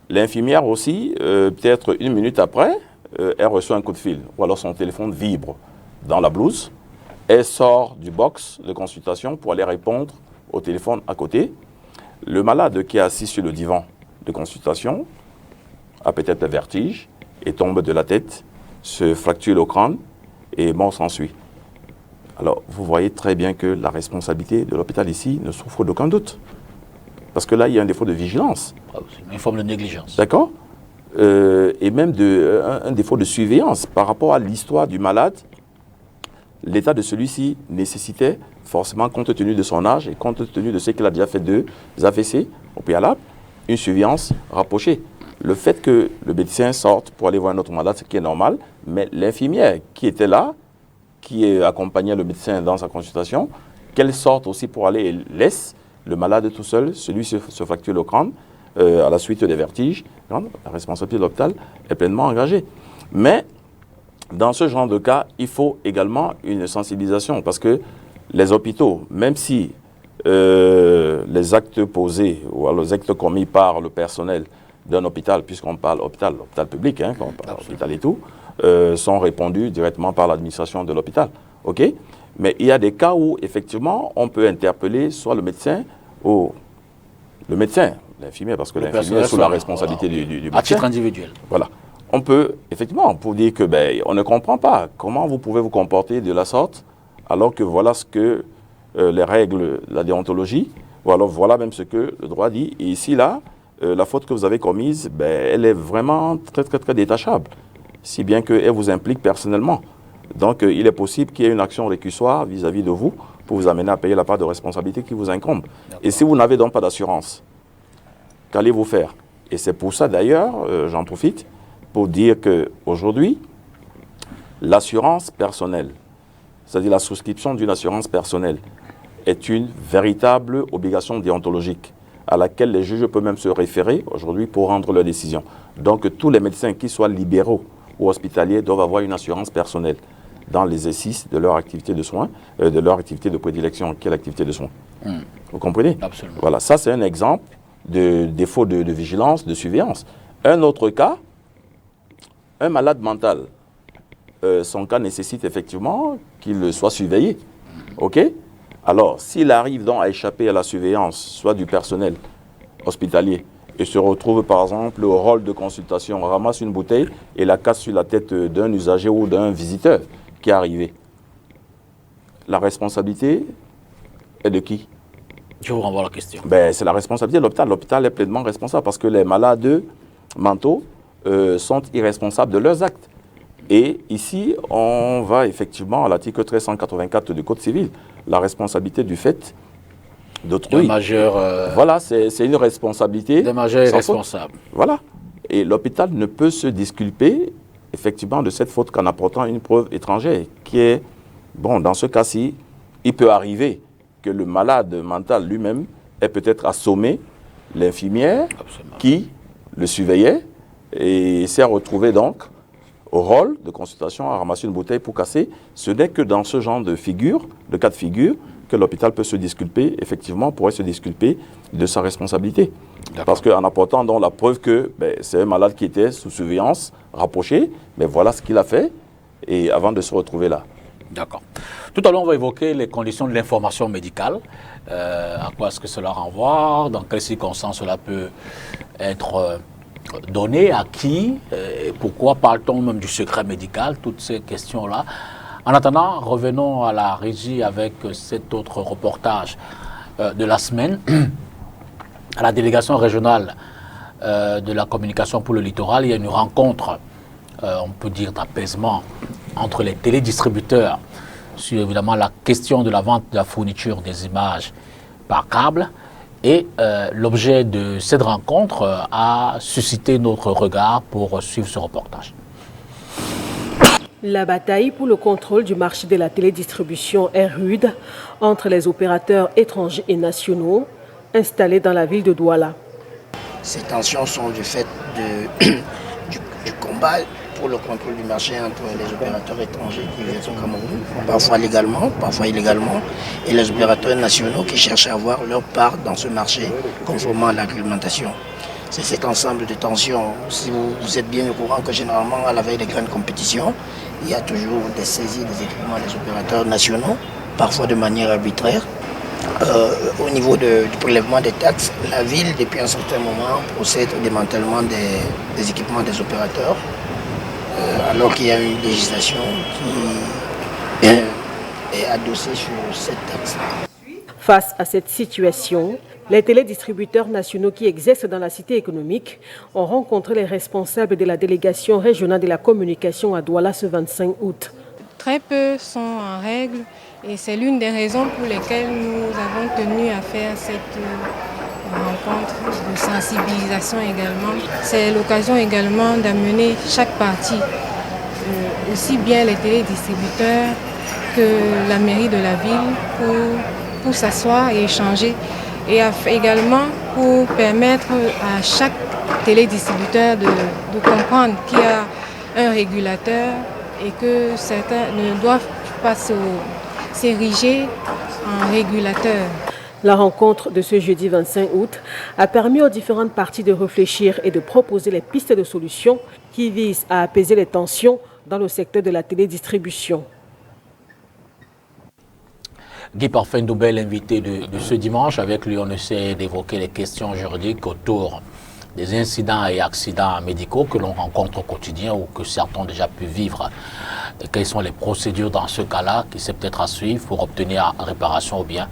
L'infirmière aussi, peut-être 1 minute après, elle reçoit un coup de fil, ou alors son téléphone vibre dans la blouse. Elle sort du box de consultation pour aller répondre au téléphone à côté. Le malade qui est assis sur le divan de consultation a peut-être le vertige et tombe de la tête, se fracture le crâne et mort s'ensuit. Alors, vous voyez très bien que la responsabilité de l'hôpital ici ne souffre d'aucun doute. Parce que là, il y a un défaut de vigilance. Une forme de négligence. D'accord ? Et même un défaut de surveillance par rapport à l'histoire du malade. L'état de celui-ci nécessitait forcément, compte tenu de son âge et compte tenu de ce qu'il a déjà fait 2 AVC au préalable, une surveillance rapprochée. Le fait que le médecin sorte pour aller voir un autre malade, ce qui est normal, mais l'infirmière qui était là, qui accompagnait le médecin dans sa consultation, qu'elle sorte aussi pour aller et laisse le malade tout seul, celui se fracture le crâne, à la suite des vertiges, la responsabilité de l'hôpital est pleinement engagée. Mais dans ce genre de cas, il faut également une sensibilisation parce que les hôpitaux, même si les actes posés ou les actes commis par le personnel d'un hôpital, puisqu'on parle l'hôpital public, quand on parle hôpital et tout, sont répondus directement par l'administration de l'hôpital. OK? Mais il y a des cas où, effectivement, on peut interpeller soit le médecin ou l'infirmière, parce que l'infirmière est sous la responsabilité du médecin. À titre individuel. Voilà. On peut, effectivement, pour dire que on ne comprend pas comment vous pouvez vous comporter de la sorte, alors que voilà ce que les règles, la déontologie, Voilà même ce que le droit dit. Et ici, là, la faute que vous avez commise, elle est vraiment très, très, très détachable, si bien qu'elle vous implique personnellement. Donc, il est possible qu'il y ait une action récussoire vis-à-vis de vous pour vous amener à payer la part de responsabilité qui vous incombe. Et si vous n'avez donc pas d'assurance, qu'allez-vous faire? Et c'est pour ça, d'ailleurs, j'en profite, pour dire qu'aujourd'hui, l'assurance personnelle, c'est-à-dire la souscription d'une assurance personnelle, est une véritable obligation déontologique à laquelle les juges peuvent même se référer aujourd'hui pour rendre leurs décisions. Donc tous les médecins, qu'ils soient libéraux ou hospitaliers, doivent avoir une assurance personnelle dans l'exercice de leur activité de soins, de leur activité de prédilection, qui est l'activité de soins. Vous comprenez? Absolument. Voilà, ça c'est un exemple de défaut de vigilance, de surveillance. Un autre cas, un malade mental, son cas nécessite effectivement qu'il soit surveillé. OK? Alors, s'il arrive donc à échapper à la surveillance, soit du personnel hospitalier, et se retrouve par exemple au rôle de consultation, on ramasse une bouteille et la casse sur la tête d'un usager ou d'un visiteur qui est arrivé, la responsabilité est de qui? Je vous renvoie la question. C'est la responsabilité de l'hôpital. L'hôpital est pleinement responsable parce que les malades mentaux sont irresponsables de leurs actes. Et ici, on va effectivement à l'article 1384 du Code civil, la responsabilité du fait d'autrui. Le majeur... Voilà, c'est une responsabilité. Le majeur est responsable. Voilà. Et l'hôpital ne peut se disculper effectivement de cette faute qu'en apportant une preuve étrangère qui est, bon, dans ce cas-ci, il peut arriver que le malade mental lui-même ait peut-être assommé l'infirmière qui le surveillait et s'est retrouvé donc au rôle de consultation à ramasser une bouteille pour casser. Ce n'est que dans ce genre de cas de figure, que l'hôpital peut se disculper, effectivement, pourrait se disculper de sa responsabilité. Parce qu'en apportant donc la preuve que c'est un malade qui était sous surveillance rapprochée, mais voilà ce qu'il a fait, et avant de se retrouver là. D'accord. Tout à l'heure, on va évoquer les conditions de l'information médicale. À quoi est-ce que cela renvoie? Dans quelles circonstances cela peut être donné? À qui? Pourquoi parle-t-on même du secret médical? Toutes ces questions-là. En attendant, revenons à la régie avec cet autre reportage de la semaine. À la délégation régionale de la communication pour le littoral, il y a une rencontre, on peut dire d'apaisement, entre les télédistributeurs sur évidemment la question de la vente de la fourniture des images par câble. Et l'objet de cette rencontre a suscité notre regard pour suivre ce reportage. La bataille pour le contrôle du marché de la télédistribution est rude entre les opérateurs étrangers et nationaux installés dans la ville de Douala. Ces tensions sont du fait du combat pour le contrôle du marché entre les opérateurs étrangers qui vivent au Cameroun, parfois légalement, parfois illégalement, et les opérateurs nationaux qui cherchent à avoir leur part dans ce marché conformément à la réglementation. C'est cet ensemble de tensions. Si vous êtes bien au courant que généralement, à la veille des grandes compétitions, il y a toujours des saisies des équipements des opérateurs nationaux, parfois de manière arbitraire. Au niveau du prélèvement des taxes, la ville, depuis un certain moment, procède au démantèlement des équipements des opérateurs, alors qu'il y a une législation qui est adossée sur cette taxe. Face à cette situation, les télédistributeurs nationaux qui exercent dans la cité économique ont rencontré les responsables de la délégation régionale de la communication à Douala ce 25 août. Très peu sont en règle et c'est l'une des raisons pour lesquelles nous avons tenu à faire cette rencontre de sensibilisation également. C'est l'occasion également d'amener chaque partie, aussi bien les télédistributeurs que la mairie de la ville, pour s'asseoir et échanger. Et également pour permettre à chaque télédistributeur de comprendre qu'il y a un régulateur et que certains ne doivent pas s'ériger en régulateur. La rencontre de ce jeudi 25 août a permis aux différentes parties de réfléchir et de proposer les pistes de solutions qui visent à apaiser les tensions dans le secteur de la télédistribution. Guy Parfait Ndoubel, l'invité de ce dimanche. Avec lui, on essaie d'évoquer les questions juridiques autour des incidents et accidents médicaux que l'on rencontre au quotidien ou que certains ont déjà pu vivre quelles sont les procédures dans ce cas-là qui c'est peut-être à suivre pour obtenir réparation ou bien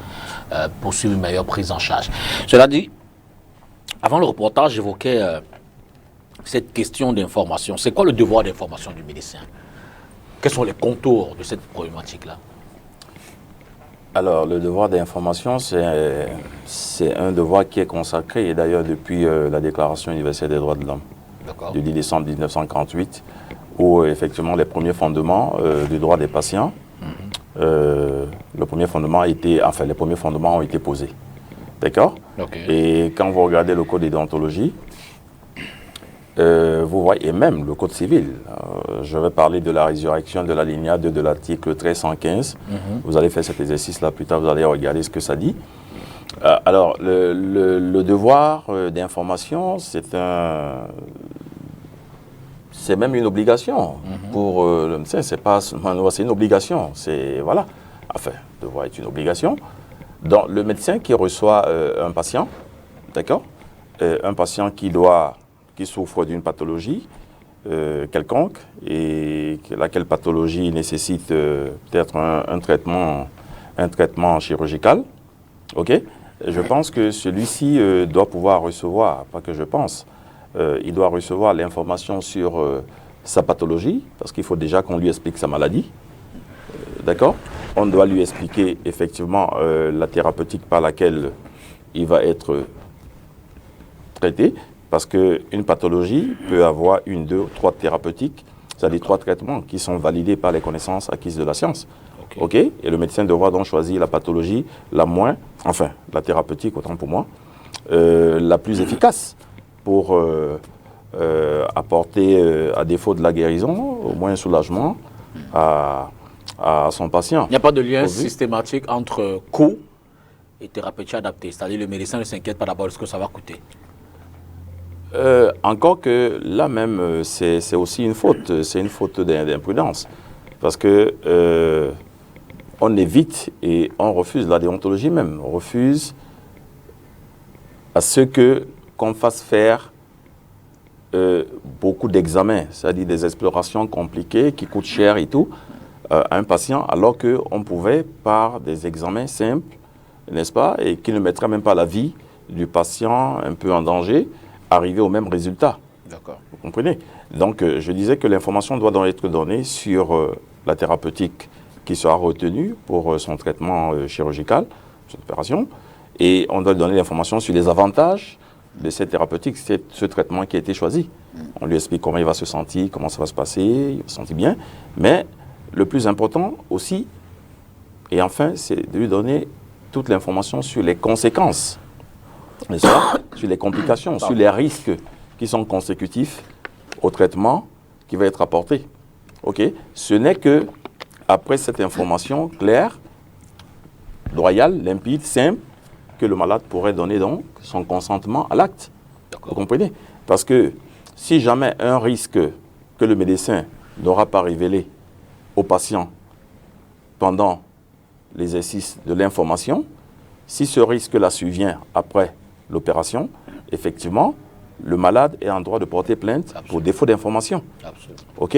poursuivre une meilleure prise en charge. Cela dit, avant le reportage, j'évoquais cette question d'information. C'est quoi le devoir d'information du médecin? Quels sont les contours de cette problématique-là? Alors, le devoir d'information, c'est un devoir qui est consacré, et d'ailleurs depuis la Déclaration universelle des droits de l'homme du 10 décembre 1948, où effectivement les premiers fondements du droit des patients, les premiers fondements ont été posés. D'accord? Et quand vous regardez le code de déontologie, vous voyez, et même le code civil, je vais parler de la résurrection de l'alinéa 2 de l'article 1315. Vous allez faire cet exercice-là plus tard, vous allez regarder ce que ça dit. Alors, le devoir d'information, c'est même une obligation pour le médecin. C'est pas seulement c'est une obligation. Voilà. Enfin, le devoir est une obligation. Donc, le médecin qui reçoit un patient, d'accord, un patient qui souffre d'une pathologie quelconque et laquelle pathologie nécessite peut-être un traitement chirurgical, ok? Je pense que celui-ci doit pouvoir recevoir, pas que je pense, il doit recevoir l'information sur sa pathologie, parce qu'il faut déjà qu'on lui explique sa maladie, d'accord? On doit lui expliquer effectivement la thérapeutique par laquelle il va être traité, parce qu'une pathologie peut avoir 1, 2, 3 thérapeutiques, c'est-à-dire 3 traitements qui sont validés par les connaissances acquises de la science. Ok. Et le médecin devra donc choisir la pathologie la thérapeutique, autant pour moi, la plus efficace pour apporter, à défaut de la guérison, au moins un soulagement à son patient. Il n'y a pas de lien systématique entre coût et thérapeutique adaptée, c'est-à-dire le médecin ne s'inquiète pas d'abord de ce que ça va coûter. Encore que là même, c'est aussi une faute, c'est une faute d'imprudence. Parce que on évite et on refuse, la déontologie même, on refuse à ce qu'on fasse faire beaucoup d'examens, c'est-à-dire des explorations compliquées qui coûtent cher et tout, à un patient, alors qu'on pouvait, par des examens simples, n'est-ce pas, et qui ne mettraient même pas la vie du patient un peu en danger, arriver au même résultat. D'accord. Vous comprenez? Donc, je disais que l'information doit donc être donnée sur la thérapeutique qui sera retenue pour son traitement chirurgical, cette opération, et on doit donner l'information sur les avantages de cette thérapeutique, ce traitement qui a été choisi. On lui explique comment il va se sentir, comment ça va se passer, il va se sentir bien, mais le plus important aussi, et enfin, c'est de lui donner toute l'information sur les conséquences, n'est-ce pas, sur les complications, sur les risques qui sont consécutifs au traitement qui va être apporté. Ok? Ce n'est que après cette information claire, loyale, limpide, simple, que le malade pourrait donner donc son consentement à l'acte. Vous comprenez? Parce que si jamais un risque que le médecin n'aura pas révélé au patient pendant l'exercice de l'information, si ce risque-là survient après l'opération, effectivement, le malade est en droit de porter plainte pour défaut d'information. OK?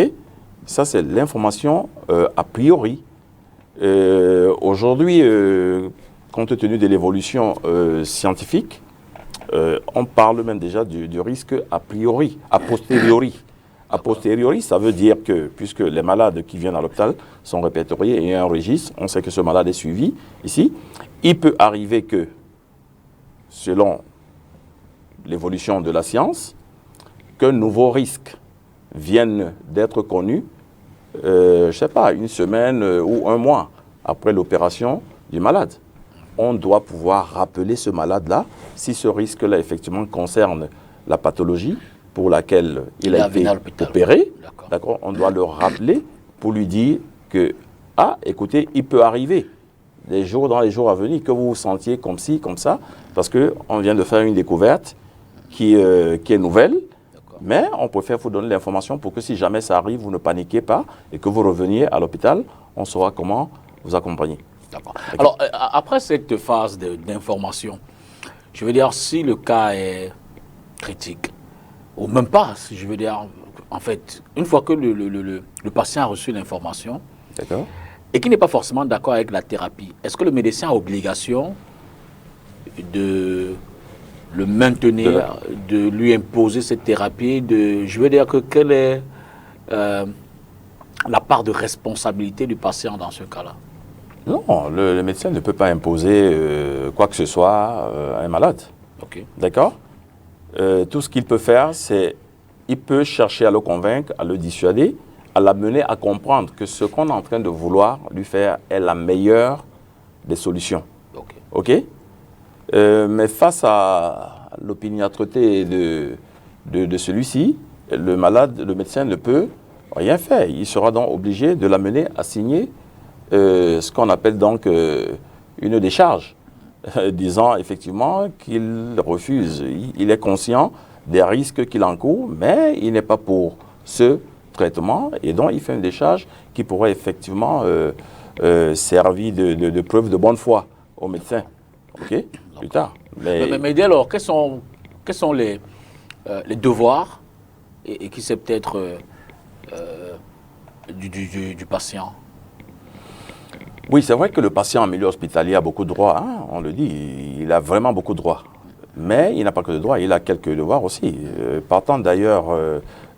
Ça, c'est l'information a priori. Aujourd'hui, compte tenu de l'évolution scientifique, on parle même déjà du risque a priori, a posteriori. A posteriori, ça veut dire que, puisque les malades qui viennent à l'hôpital sont répertoriés et il y a un registre, on sait que ce malade est suivi ici, il peut arriver que, selon l'évolution de la science, qu'un nouveau risque vienne d'être connu, je ne sais pas, 1 semaine ou 1 mois après l'opération du malade. On doit pouvoir rappeler ce malade-là, si ce risque-là effectivement concerne la pathologie pour laquelle il a été opéré, d'accord, on doit le rappeler pour lui dire que, écoutez, il peut arriver dans les jours à venir que vous vous sentiez comme ci, comme ça, parce qu'on vient de faire une découverte qui est nouvelle, mais on préfère vous donner l'information pour que si jamais ça arrive, vous ne paniquez pas et que vous reveniez à l'hôpital, on saura comment vous accompagner. D'accord. Alors, après cette phase d'information, je veux dire, si le cas est critique, ou même pas, si je veux dire, en fait, une fois que le patient a reçu l'information, D'accord. et qui n'est pas forcément d'accord avec la thérapie, est-ce que le médecin a obligation de le maintenir, de lui imposer cette thérapie, je veux dire que quelle est la part de responsabilité du patient dans ce cas-là? Non, le médecin ne peut pas imposer quoi que ce soit à un malade. Ok. D'accord. Tout ce qu'il peut faire, c'est il peut chercher à le convaincre, à le dissuader, à l'amener à comprendre que ce qu'on est en train de vouloir lui faire est la meilleure des solutions. Ok. Mais face à l'opiniâtreté de celui-ci, le médecin ne peut rien faire. Il sera donc obligé de l'amener à signer ce qu'on appelle donc une décharge, disant effectivement qu'il refuse. Il est conscient des risques qu'il encourt, mais il n'est pas pour ce traitement, et donc il fait une décharge qui pourrait effectivement servir de preuve de bonne foi au médecin. Ok, plus tard. Mais dès lors, quels sont les devoirs et qui c'est peut-être du patient? Oui, c'est vrai que le patient en milieu hospitalier a beaucoup de droits, hein, on le dit, il a vraiment beaucoup de droits. Mais il n'a pas que de droits, il a quelques devoirs aussi. Partant d'ailleurs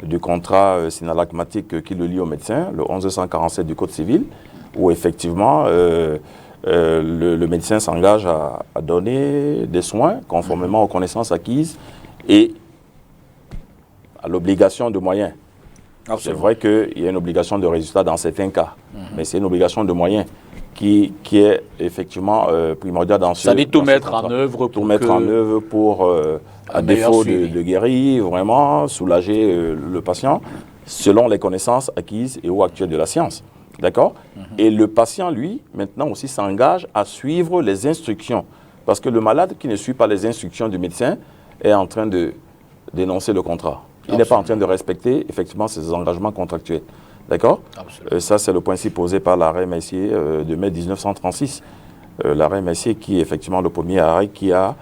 du contrat synalagmatique qui le lie au médecin, le 1147 du Code civil, où effectivement le médecin s'engage à donner des soins conformément aux connaissances acquises et à l'obligation de moyens. C'est vrai qu'il y a une obligation de résultat dans certains cas, mais c'est une obligation de moyens qui est effectivement primordiale dans ce cas. Ça dit tout mettre en œuvre pour tout mettre en œuvre pour, à défaut de guérir, vraiment soulager le patient selon les connaissances acquises et ou actuelles de la science. D'accord? Et le patient, lui, maintenant aussi s'engage à suivre les instructions. Parce que le malade qui ne suit pas les instructions du médecin est en train de dénoncer le contrat. Il n'est pas en train de respecter, effectivement, ses engagements contractuels. D'accord? Ça, c'est le principe posé par l'arrêt Messier de mai 1936. L'arrêt Messier qui est effectivement le premier arrêt qui a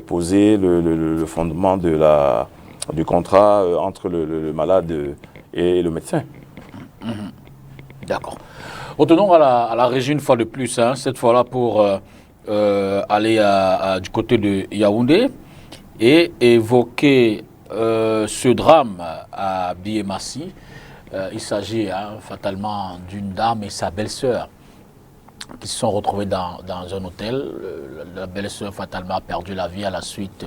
posé le fondement du contrat entre le malade et le médecin. D'accord. Retournons à la régie une fois de plus, hein, cette fois-là pour aller du côté de Yaoundé et évoquer ce drame à Biémassi. Il s'agit fatalement d'une dame et sa belle-sœur qui se sont retrouvées dans un hôtel. La belle-sœur fatalement a perdu la vie à la suite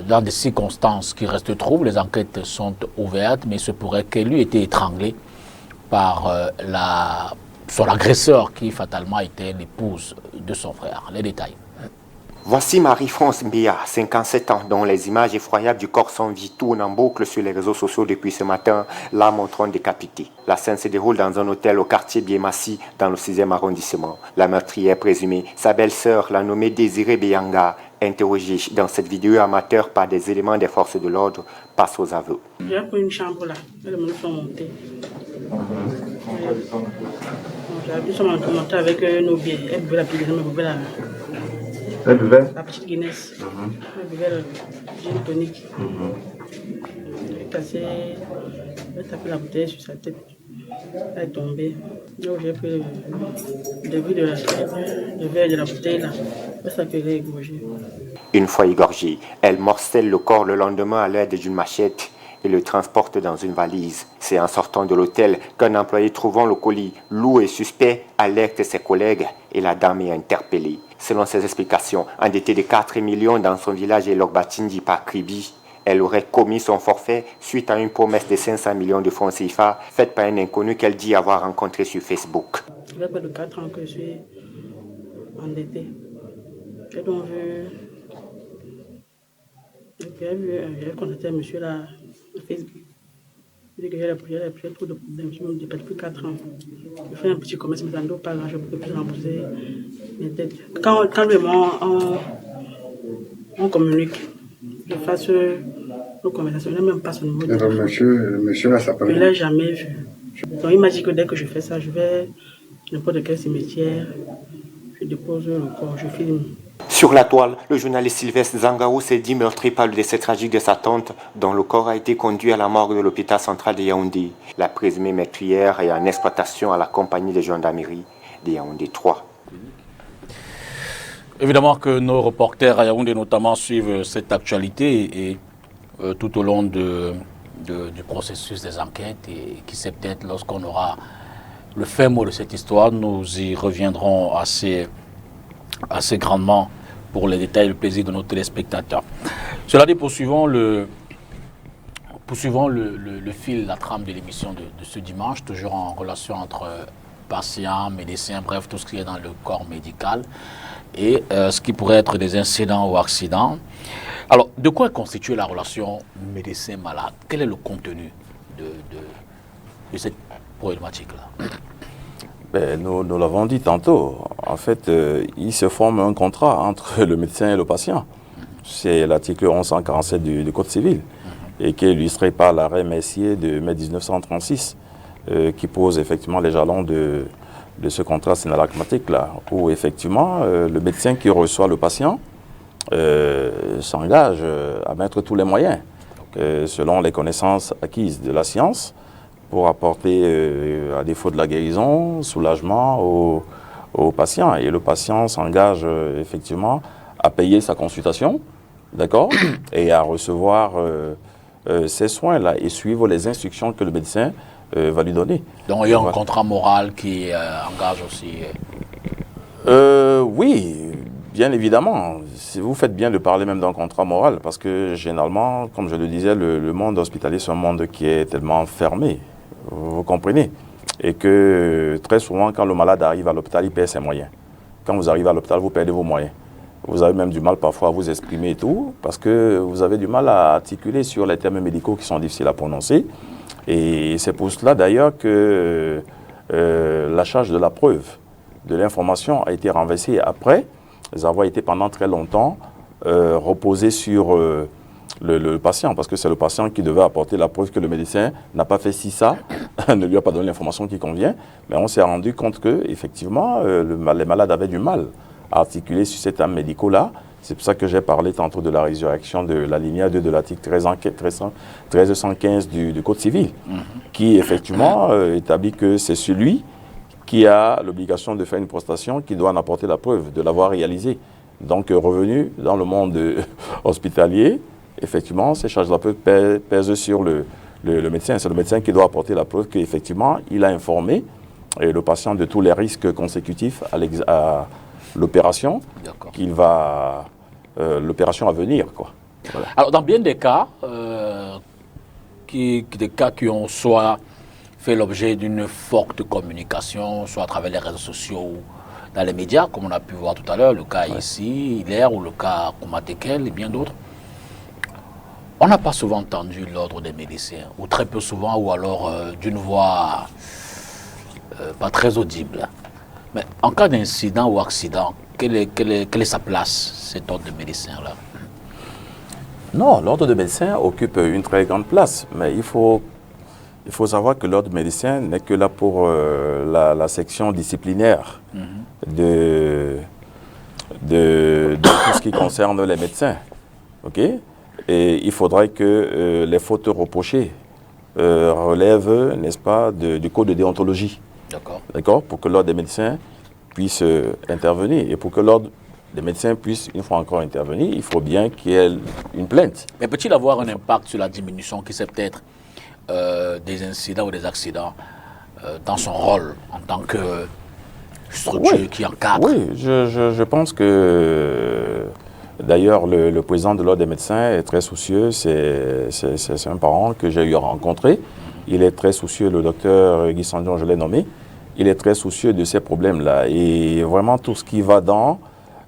dans des circonstances qui restent troubles. Les enquêtes sont ouvertes, mais il se pourrait qu'elle ait été étranglée par son agresseur qui fatalement était l'épouse de son frère. Les détails. Voici Marie-France Mbia, 57 ans, dont les images effroyables du corps sans vie tournent en boucle sur les réseaux sociaux depuis ce matin, la montrant décapitée. La scène se déroule dans un hôtel au quartier Biémassi, dans le 6e arrondissement. La meurtrière présumée, sa belle-sœur, la nommée Désirée Beyanga, interrogée dans cette vidéo amateur par des éléments des forces de l'ordre, passe aux aveux. J'ai pris une chambre là, elles me sont montées. J'ai monté avec nos biens, elles buvaient la petite Guinness, elle buvait la petite Guinness, elle buvait le gin tonic. Elle est cassée, elle a tapé la bouteille sur sa tête, elle est tombée. Donc j'ai pris le début de le verre de la bouteille là, elle s'appelait égorgée. Une fois égorgée, elle morcelle le corps le lendemain à l'aide d'une machette et le transporte dans une valise. C'est en sortant de l'hôtel qu'un employé trouvant le colis lourd et suspect alerte ses collègues et la dame est interpellée. Selon ses explications, endettée de 4 millions dans son village et Logbatindi par Kribi, elle aurait commis son forfait suite à une promesse de 500 millions de francs CFA faite par un inconnu qu'elle dit avoir rencontré sur Facebook. Il y a près de 4 ans que je suis endettée. J'ai donc vu... J'ai contacté un monsieur là, sur Facebook. Il dit que j'ai trop de problèmes, je me dépêche plus 4 ans. Je fais un petit commerce, mais ça ne doit pas grand, je ne peux plus rembourser mes dettes. Quand on communique, je fasse nos conversations, je n'ai même pas son numéro. Le monsieur là s'appelle. Je ne l'ai jamais vu. Donc il m'a dit que dès que je fais ça, je vais n'importe quel cimetière, je dépose le corps, je filme. Sur la toile, le journaliste Sylvestre Zangaou s'est dit meurtri par le décès tragique de sa tante, dont le corps a été conduit à la morgue de l'hôpital central de Yaoundé. La présumée meurtrière est en exploitation à la compagnie de gendarmerie de Yaoundé 3. Évidemment que nos reporters à Yaoundé notamment suivent cette actualité et tout au long du processus des enquêtes, et qui sait peut-être lorsqu'on aura le fin mot de cette histoire, nous y reviendrons assez grandement pour les détails et le plaisir de nos téléspectateurs. Cela dit, poursuivons le fil, la trame de l'émission de ce dimanche, toujours en relation entre patients, médecins, bref, tout ce qui est dans le corps médical et ce qui pourrait être des incidents ou accidents. Alors, de quoi est constituée la relation médecin-malade? Quel est le contenu de cette problématique-là? Nous l'avons dit tantôt. En fait, il se forme un contrat entre le médecin et le patient. C'est l'article 1147 du Code civil et qui est illustré par l'arrêt Messier de mai 1936 qui pose effectivement les jalons de ce contrat synalagmatique-là, où effectivement le médecin qui reçoit le patient s'engage à mettre tous les moyens selon les connaissances acquises de la science pour apporter, à défaut de la guérison, soulagement au patient. Et le patient s'engage effectivement à payer sa consultation, d'accord, et à recevoir ces soins-là et suivre les instructions que le médecin va lui donner. Donc il y a un contrat moral qui engage aussi. Oui, bien évidemment. Si vous faites bien de parler même d'un contrat moral, parce que généralement, comme je le disais, le monde hospitalier, c'est un monde qui est tellement fermé, vous comprenez, et que très souvent, quand le malade arrive à l'hôpital, il perd ses moyens. Quand vous arrivez à l'hôpital, vous perdez vos moyens. Vous avez même du mal parfois à vous exprimer et tout, parce que vous avez du mal à articuler sur les termes médicaux qui sont difficiles à prononcer. Et c'est pour cela d'ailleurs que la charge de la preuve de l'information a été renversée après avoir été pendant très longtemps reposée sur le patient, parce que c'est le patient qui devait apporter la preuve que le médecin n'a pas fait ci, ça, ne lui a pas donné l'information qui convient. Mais on s'est rendu compte que effectivement, les malades avaient du mal à articuler sur ces termes médicaux-là. C'est pour ça que j'ai parlé tantôt de la résurrection de l'alinéa 2 de l'article 1315 du Code civil, qui effectivement établit que c'est celui qui a l'obligation de faire une prestation qui doit en apporter la preuve de l'avoir réalisée. Donc revenu dans le monde hospitalier, effectivement, ces charges de la preuve pèsent sur le médecin. C'est le médecin qui doit apporter la preuve qu'effectivement, il a informé le patient de tous les risques consécutifs à l'opération, qu'il va l'opération à venir, quoi. Voilà. Alors, dans bien des cas, des cas qui ont soit fait l'objet d'une forte communication, soit à travers les réseaux sociaux ou dans les médias, comme on a pu voir tout à l'heure, le cas ici, Hilaire, ou le cas Koumatekel et bien d'autres, on n'a pas souvent entendu l'ordre des médecins, ou très peu souvent, ou alors d'une voix pas très audible. Mais en cas d'incident ou accident, quelle est sa place, cet ordre de médecin-là? Non, l'ordre de médecin occupe une très grande place, mais il faut savoir que l'ordre de médecin n'est que là pour la section disciplinaire de tout ce qui concerne les médecins. Okay? Et il faudrait que les fautes reprochées relèvent, n'est-ce pas, du code de déontologie. D'accord. Pour que l'ordre des médecins puisse intervenir. Et pour que l'ordre des médecins puisse, une fois encore, intervenir, il faut bien qu'il y ait une plainte. Mais peut-il avoir un impact sur la diminution qui c'est peut-être des incidents ou des accidents dans son rôle en tant que structure qui encadre? Oui, je pense que d'ailleurs le président de l'ordre des médecins est très soucieux. C'est un parent que j'ai eu à rencontrer. Il est très soucieux, le docteur Guy Sandion, je l'ai nommé. Il est très soucieux de ces problèmes-là. Et vraiment tout ce qui va dans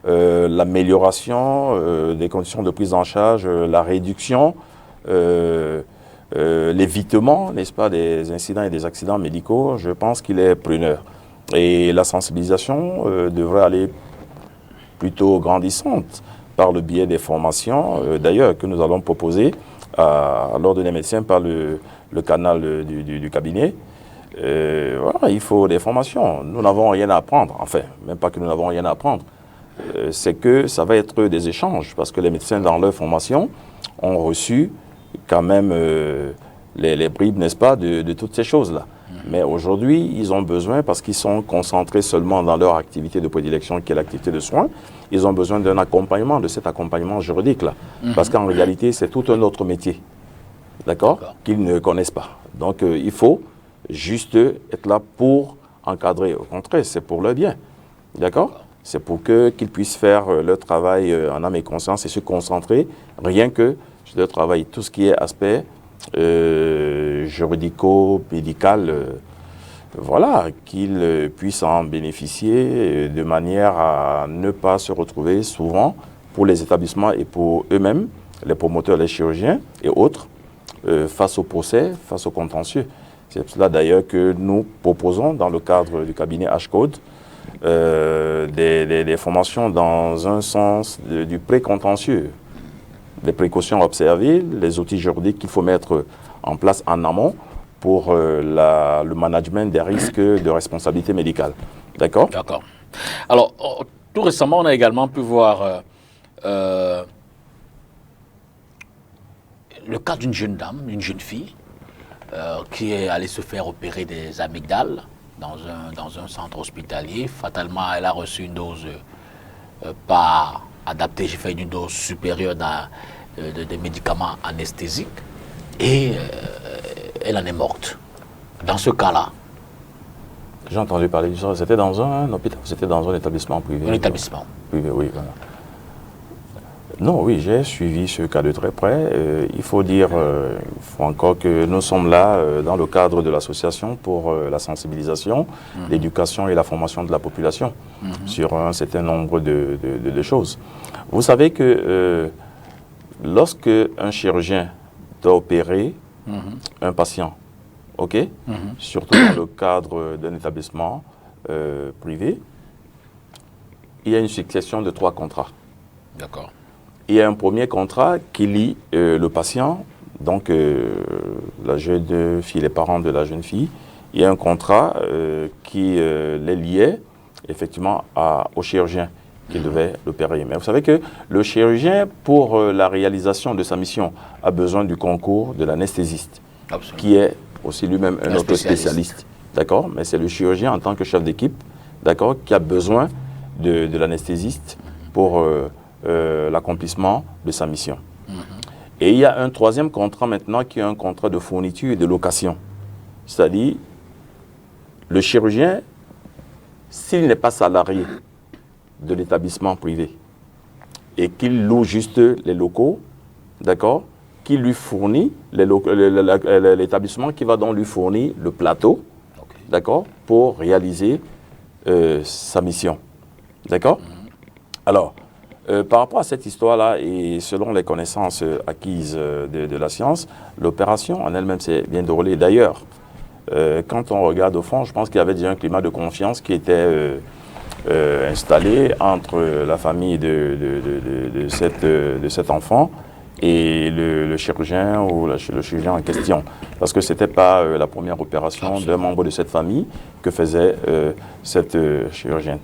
l'amélioration des conditions de prise en charge, la réduction, l'évitement, n'est-ce pas, des incidents et des accidents médicaux, je pense qu'il est preneur. Et la sensibilisation devrait aller plutôt grandissante par le biais des formations, d'ailleurs, que nous allons proposer à l'ordre des médecins par le canal du cabinet. Voilà, il faut des formations. Nous n'avons rien à apprendre, enfin, même pas que nous n'avons rien à apprendre. c'est que ça va être des échanges, parce que les médecins, dans leur formation, ont reçu quand même les bribes, n'est-ce pas, de toutes ces choses-là. Mais aujourd'hui, ils ont besoin, parce qu'ils sont concentrés seulement dans leur activité de prédilection, qui est l'activité de soins, ils ont besoin d'un accompagnement, de cet accompagnement juridique-là. Parce qu'en réalité, c'est tout un autre métier, d'accord, qu'ils ne connaissent pas. Donc, il faut juste être là pour encadrer. Au contraire, c'est pour leur bien, d'accord. C'est pour qu'ils puissent faire leur travail en âme et conscience et se concentrer rien que sur leur travail. Tout ce qui est aspect juridico-médical, voilà, qu'ils puissent en bénéficier de manière à ne pas se retrouver souvent pour les établissements et pour eux-mêmes, les promoteurs, les chirurgiens et autres, face au procès, face au contentieux. C'est cela d'ailleurs que nous proposons dans le cadre du cabinet H-Code, des formations dans un sens du pré-contentieux, les précautions observées, les outils juridiques qu'il faut mettre en place en amont pour le management des risques de responsabilité médicale. D'accord? D'accord. Alors, tout récemment, on a également pu voir le cas d'une jeune dame, une jeune fille, qui est allée se faire opérer des amygdales dans un centre hospitalier. Fatalement, elle a reçu une dose pas adaptée, j'ai fait une dose supérieure de médicaments anesthésiques et elle en est morte. Dans ce cas-là. J'ai entendu parler de ça. C'était dans un hôpital, c'était dans un établissement privé. Un établissement privé, oui. Voilà. Non, oui, j'ai suivi ce cas de très près. Il faut dire, il faut encore que nous sommes là dans le cadre de l'association pour la sensibilisation, l'éducation et la formation de la population sur un certain nombre de choses. Vous savez que lorsque un chirurgien doit opérer un patient, ok, surtout dans le cadre d'un établissement privé, il y a une succession de 3 contrats. D'accord. Il y a un premier contrat qui lie le patient, donc la jeune fille, les parents de la jeune fille. Il y a un contrat qui les liait effectivement au chirurgien qui devait l'opérer. Mais vous savez que le chirurgien, pour la réalisation de sa mission, a besoin du concours de l'anesthésiste, qui est aussi lui-même un autre spécialiste. D'accord? Mais c'est le chirurgien en tant que chef d'équipe, d'accord, qui a besoin de l'anesthésiste pour l'accomplissement de sa mission. Et il y a un troisième contrat maintenant qui est un contrat de fourniture et de location. C'est-à-dire, le chirurgien, s'il n'est pas salarié de l'établissement privé et qu'il loue juste les locaux, d'accord, qui lui fournit, l'établissement qui va donc lui fournir le plateau, d'accord, pour réaliser sa mission. D'accord? Alors, par rapport à cette histoire-là, et selon les connaissances acquises de la science, l'opération en elle-même s'est bien déroulée. D'ailleurs, quand on regarde au fond, je pense qu'il y avait déjà un climat de confiance qui était installé entre la famille de cet enfant et le chirurgien ou le chirurgien en question. Parce que ce n'était pas la première opération d'un membre de cette famille que faisait cette chirurgienne.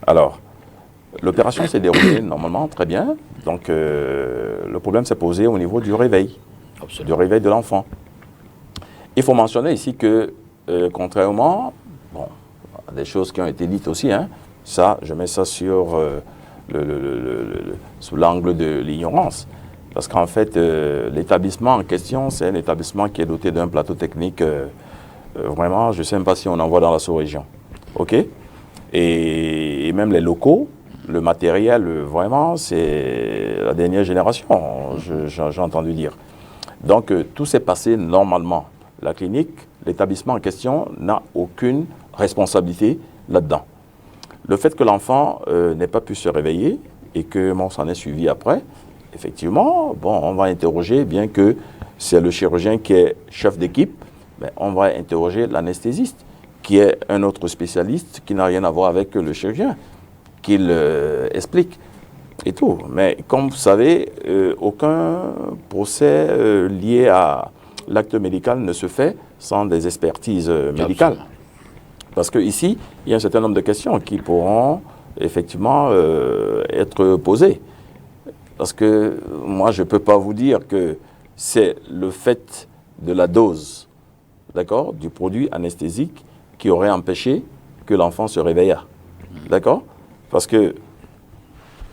Alors, l'opération s'est déroulée normalement très bien. Donc, le problème s'est posé au niveau du réveil, du réveil de l'enfant. Il faut mentionner ici que, contrairement, bon, à des choses qui ont été dites aussi, hein, ça, je mets ça sur sous l'angle de l'ignorance. Parce qu'en fait, l'établissement en question, c'est un établissement qui est doté d'un plateau technique, vraiment, je ne sais même pas si on en voit dans la sous-région. OK? Et même les locaux, le matériel, vraiment, c'est la dernière génération, j'ai entendu dire. Donc, tout s'est passé normalement. La clinique, l'établissement en question n'a aucune responsabilité là-dedans. Le fait que l'enfant n'ait pas pu se réveiller et que on s'en est suivi après, effectivement, bon, on va interroger, bien que c'est le chirurgien qui est chef d'équipe, mais on va interroger l'anesthésiste, qui est un autre spécialiste qui n'a rien à voir avec le chirurgien, qu'il explique et tout. Mais comme vous savez, aucun procès lié à l'acte médical ne se fait sans des expertises médicales. Parce qu'ici, il y a un certain nombre de questions qui pourront effectivement être posée. Parce que moi, je ne peux pas vous dire que c'est le fait de la dose, d'accord, du produit anesthésique qui aurait empêché que l'enfant se réveillât. D'accord? Parce que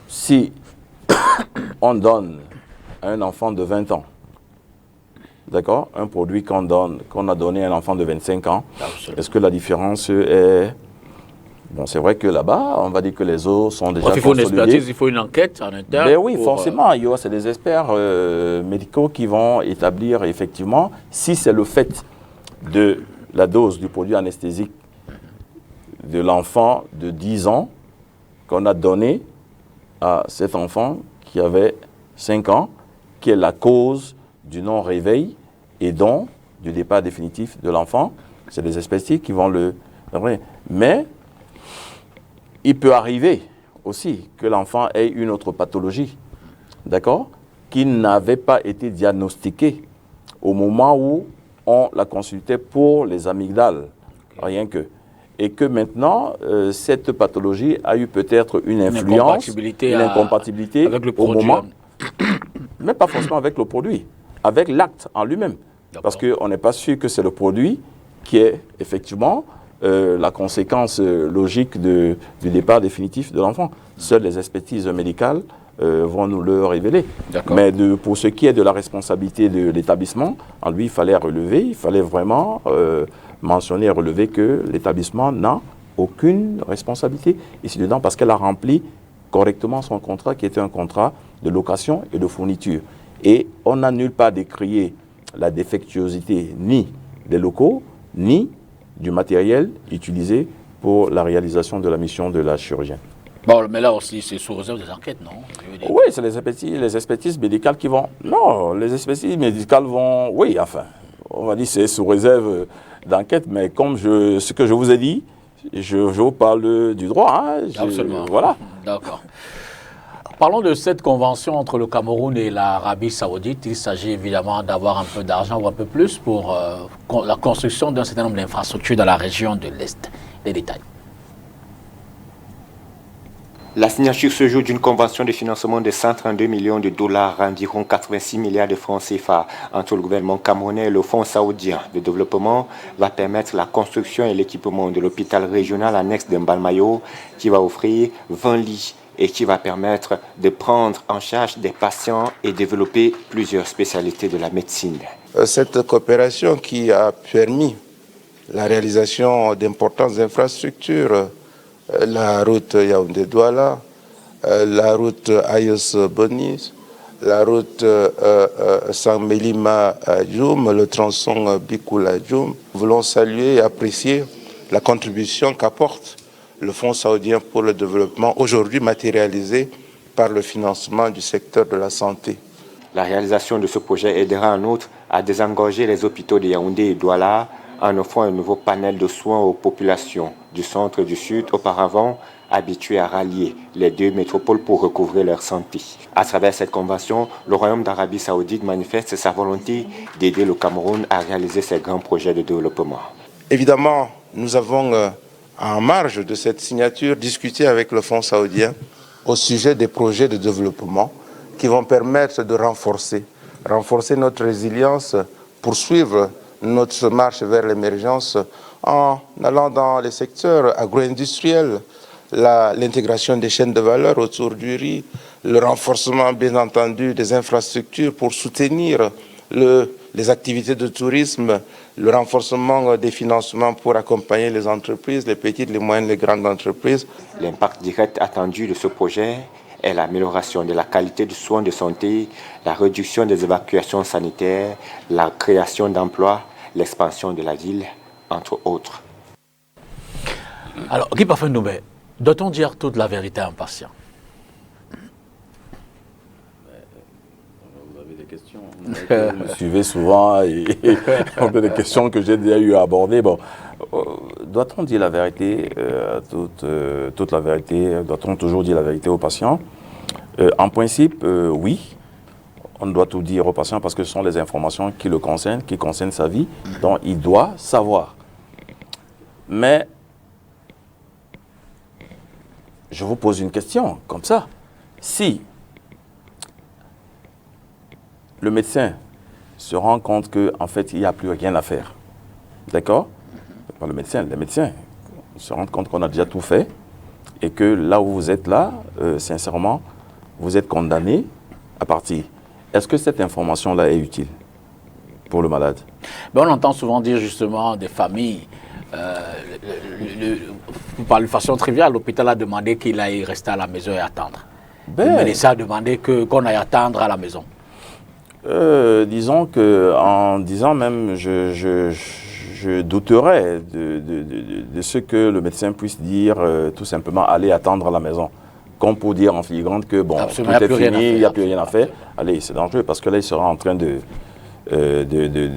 si on donne à un enfant de 20 ans, d'accord, un produit qu'on a donné à un enfant de 25 ans, est-ce que la différence est... Bon, c'est vrai que là-bas, on va dire que les os sont déjà consolidés. Il faut une expertise, il faut une enquête en interne. Ben oui, forcément. C'est des experts médicaux qui vont établir effectivement si c'est le fait de la dose du produit anesthésique de l'enfant de 10 ans qu'on a donné à cet enfant qui avait 5 ans, qui est la cause du non-réveil et donc du départ définitif de l'enfant. C'est des expertises qui vont le... Mais il peut arriver aussi que l'enfant ait une autre pathologie, d'accord, qui n'avait pas été diagnostiquée au moment où on la consultait pour les amygdales, rien que. Et que maintenant, cette pathologie a eu peut-être une influence, une incompatibilité avec le au produit. moment, mais pas forcément avec le produit, avec l'acte en lui-même. Parce qu'on n'est pas sûr que c'est le produit qui est effectivement la conséquence logique du départ définitif de l'enfant. Seules les expertises médicales vont nous le révéler. Mais pour ce qui est de la responsabilité de l'établissement, en lui, il fallait relever, il fallait vraiment mentionner et relever que l'établissement n'a aucune responsabilité ici dedans parce qu'elle a rempli correctement son contrat qui était un contrat de location et de fourniture. Et on n'a nulle part décrié la défectuosité ni des locaux, ni du matériel utilisé pour la réalisation de la mission de la chirurgienne. Bon, mais là aussi, c'est sous réserve des enquêtes, non? Oui, c'est les expertises médicales qui vont... Non, les expertises médicales vont... Oui, enfin, on va dire c'est sous réserve d'enquête, mais comme ce que je vous ai dit, je vous parle du droit. Hein, absolument. Voilà. D'accord. Parlons de cette convention entre le Cameroun et l'Arabie Saoudite. Il s'agit évidemment d'avoir un peu d'argent ou un peu plus pour la construction d'un certain nombre d'infrastructures dans la région de l'Est. Les détails. La signature ce jour d'une convention de financement de 132 millions de dollars, environ 86 milliards de francs CFA, entre le gouvernement camerounais et le Fonds saoudien de développement va permettre la construction et l'équipement de l'hôpital régional annexe de Mbalmayo qui va offrir 20 lits et qui va permettre de prendre en charge des patients et développer plusieurs spécialités de la médecine. Cette coopération qui a permis la réalisation d'importantes infrastructures, la route Yaoundé-Douala, la route Ayos-Bonis, la route Sang-Melima-Djoum, le tronçon Bikoula-Djoum. Nous voulons saluer et apprécier la contribution qu'apporte le Fonds saoudien pour le développement, aujourd'hui matérialisé par le financement du secteur de la santé. La réalisation de ce projet aidera en outre à désengorger les hôpitaux de Yaoundé et Douala en offrant un nouveau panel de soins aux populations du centre et du sud, auparavant habitués à rallier les deux métropoles pour recouvrer leur santé. À travers cette convention, le Royaume d'Arabie Saoudite manifeste sa volonté d'aider le Cameroun à réaliser ses grands projets de développement. Évidemment, nous avons en marge de cette signature discuté avec le Fonds saoudien au sujet des projets de développement qui vont permettre de renforcer notre résilience, poursuivre notre marche vers l'émergence en allant dans les secteurs agro-industriels, l'intégration des chaînes de valeur autour du riz, le renforcement bien entendu des infrastructures pour soutenir les activités de tourisme, le renforcement des financements pour accompagner les entreprises, les petites, les moyennes, les grandes entreprises. L'impact direct attendu de ce projet est l'amélioration de la qualité du soin de santé, la réduction des évacuations sanitaires, la création d'emplois, l'expansion de la ville, entre autres. Alors, Guy Parfait-Noubé, doit-on dire toute la vérité à un patient? Vous avez des questions. Vous me suivez souvent et on a des questions que j'ai déjà eu à aborder. Bon, doit-on dire la vérité, toute la vérité? Doit-on toujours dire la vérité aux patients? En principe, oui. On doit tout dire au patient parce que ce sont les informations qui le concernent, qui concernent sa vie, dont il doit savoir. Mais je vous pose une question, comme ça. Si le médecin se rend compte qu'en fait, il n'y a plus rien à faire, d'accord? Pas le médecin, les médecins se rendent compte qu'on a déjà tout fait et que là où vous êtes là, sincèrement, vous êtes condamné à partir. Est-ce que cette information-là est utile pour le malade? Ben, on entend souvent dire justement des familles, par une façon triviale, l'hôpital a demandé qu'il aille rester à la maison et attendre. Le médecin a demandé qu'on aille attendre à la maison. Disons qu'en disant même, je douterais de ce que le médecin puisse dire, tout simplement aller attendre à la maison. Comme pour dire en filigrane que bon, absolument, tout est fini, il n'y a plus rien à faire. Allez, c'est dangereux parce que là, il sera en train de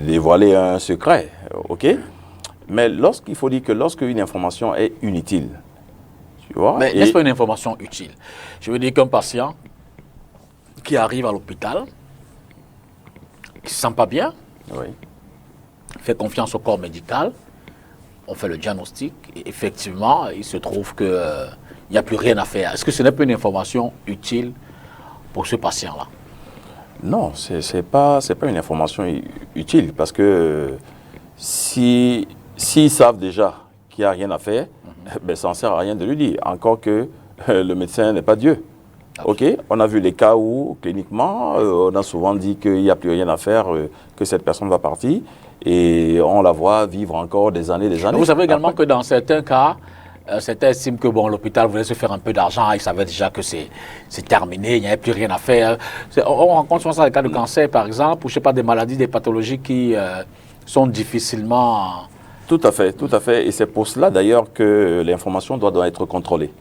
dévoiler un secret, ok? Mais il faut dire que lorsqu'une information est inutile, tu vois... Mais n'est-ce pas une information utile? Je veux dire qu'un patient qui arrive à l'hôpital, qui ne se sent pas bien, oui, fait confiance au corps médical, on fait le diagnostic, et effectivement, il se trouve qu'il n'y a plus rien à faire. Est-ce que ce n'est pas une information utile pour ce patient-là? Non, c'est pas une information utile, parce que s'ils savent déjà qu'il n'y a rien à faire, ben, ça ne sert à rien de lui dire, encore que le médecin n'est pas Dieu. Ok, on a vu les cas où, cliniquement, on a souvent dit qu'il n'y a plus rien à faire, que cette personne va partir, et on la voit vivre encore des années, des années. Vous savez également que dans certains cas, certains estiment que bon, l'hôpital voulait se faire un peu d'argent, ils savaient déjà que c'est terminé, il n'y avait plus rien à faire. On rencontre souvent ça dans les cas de cancer, par exemple, ou je ne sais pas, des maladies, des pathologies qui sont difficilement... Tout à fait, tout à fait. Et c'est pour cela d'ailleurs que l'information doit être contrôlée.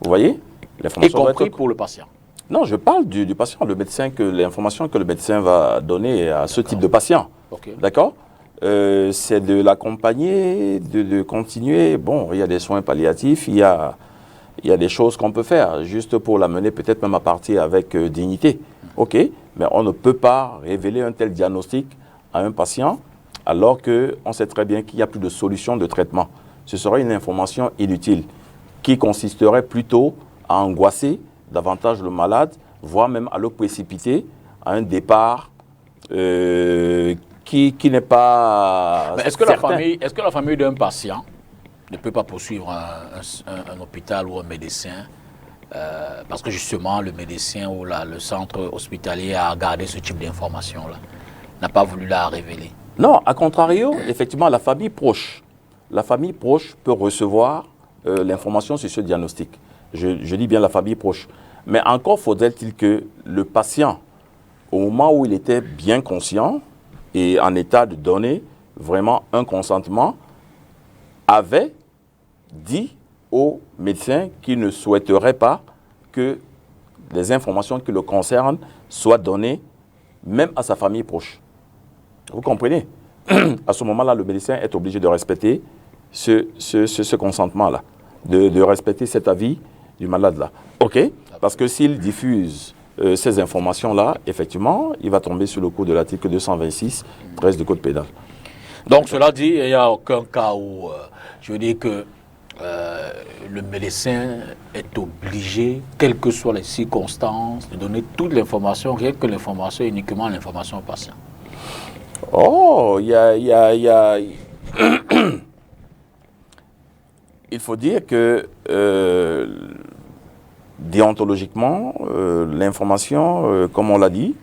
Vous voyez? Y compris pour le patient. Non, je parle du patient, le médecin, l'information que le médecin va donner à ce type de patient. Okay. D'accord? C'est de l'accompagner, de continuer. Bon, il y a des soins palliatifs, il y a des choses qu'on peut faire, juste pour l'amener peut-être même à partir avec dignité. OK, mais on ne peut pas révéler un tel diagnostic à un patient alors qu'on sait très bien qu'il n'y a plus de solution de traitement. Ce serait une information inutile qui consisterait plutôt à angoisser davantage le malade, voire même à le précipiter à un départ qui n'est pas... Est-ce que la famille d'un patient ne peut pas poursuivre un hôpital ou un médecin parce que justement le médecin ou le centre hospitalier a gardé ce type d'information-là, n'a pas voulu la révéler? Non, à contrario, effectivement, la famille proche peut recevoir l'information sur ce diagnostic. Je dis bien la famille proche. Mais encore faudrait-il que le patient, au moment où il était bien conscient et en état de donner vraiment un consentement, avait dit au médecin qu'il ne souhaiterait pas que les informations qui le concernent soient données même à sa famille proche. Vous comprenez? À ce moment-là, le médecin est obligé de respecter ce consentement-là, de respecter cet avis du malade-là. OK? Parce que s'il diffuse ces informations-là, effectivement, il va tomber sur le coup de l'article 226, 13 du Code pénal. Donc, cela dit, il n'y a aucun cas où, je veux dire que le médecin est obligé, quelles que soient les circonstances, de donner toute l'information, rien que l'information, uniquement l'information au patient. Oh, il faut dire que déontologiquement, l'information, comme on l'a dit,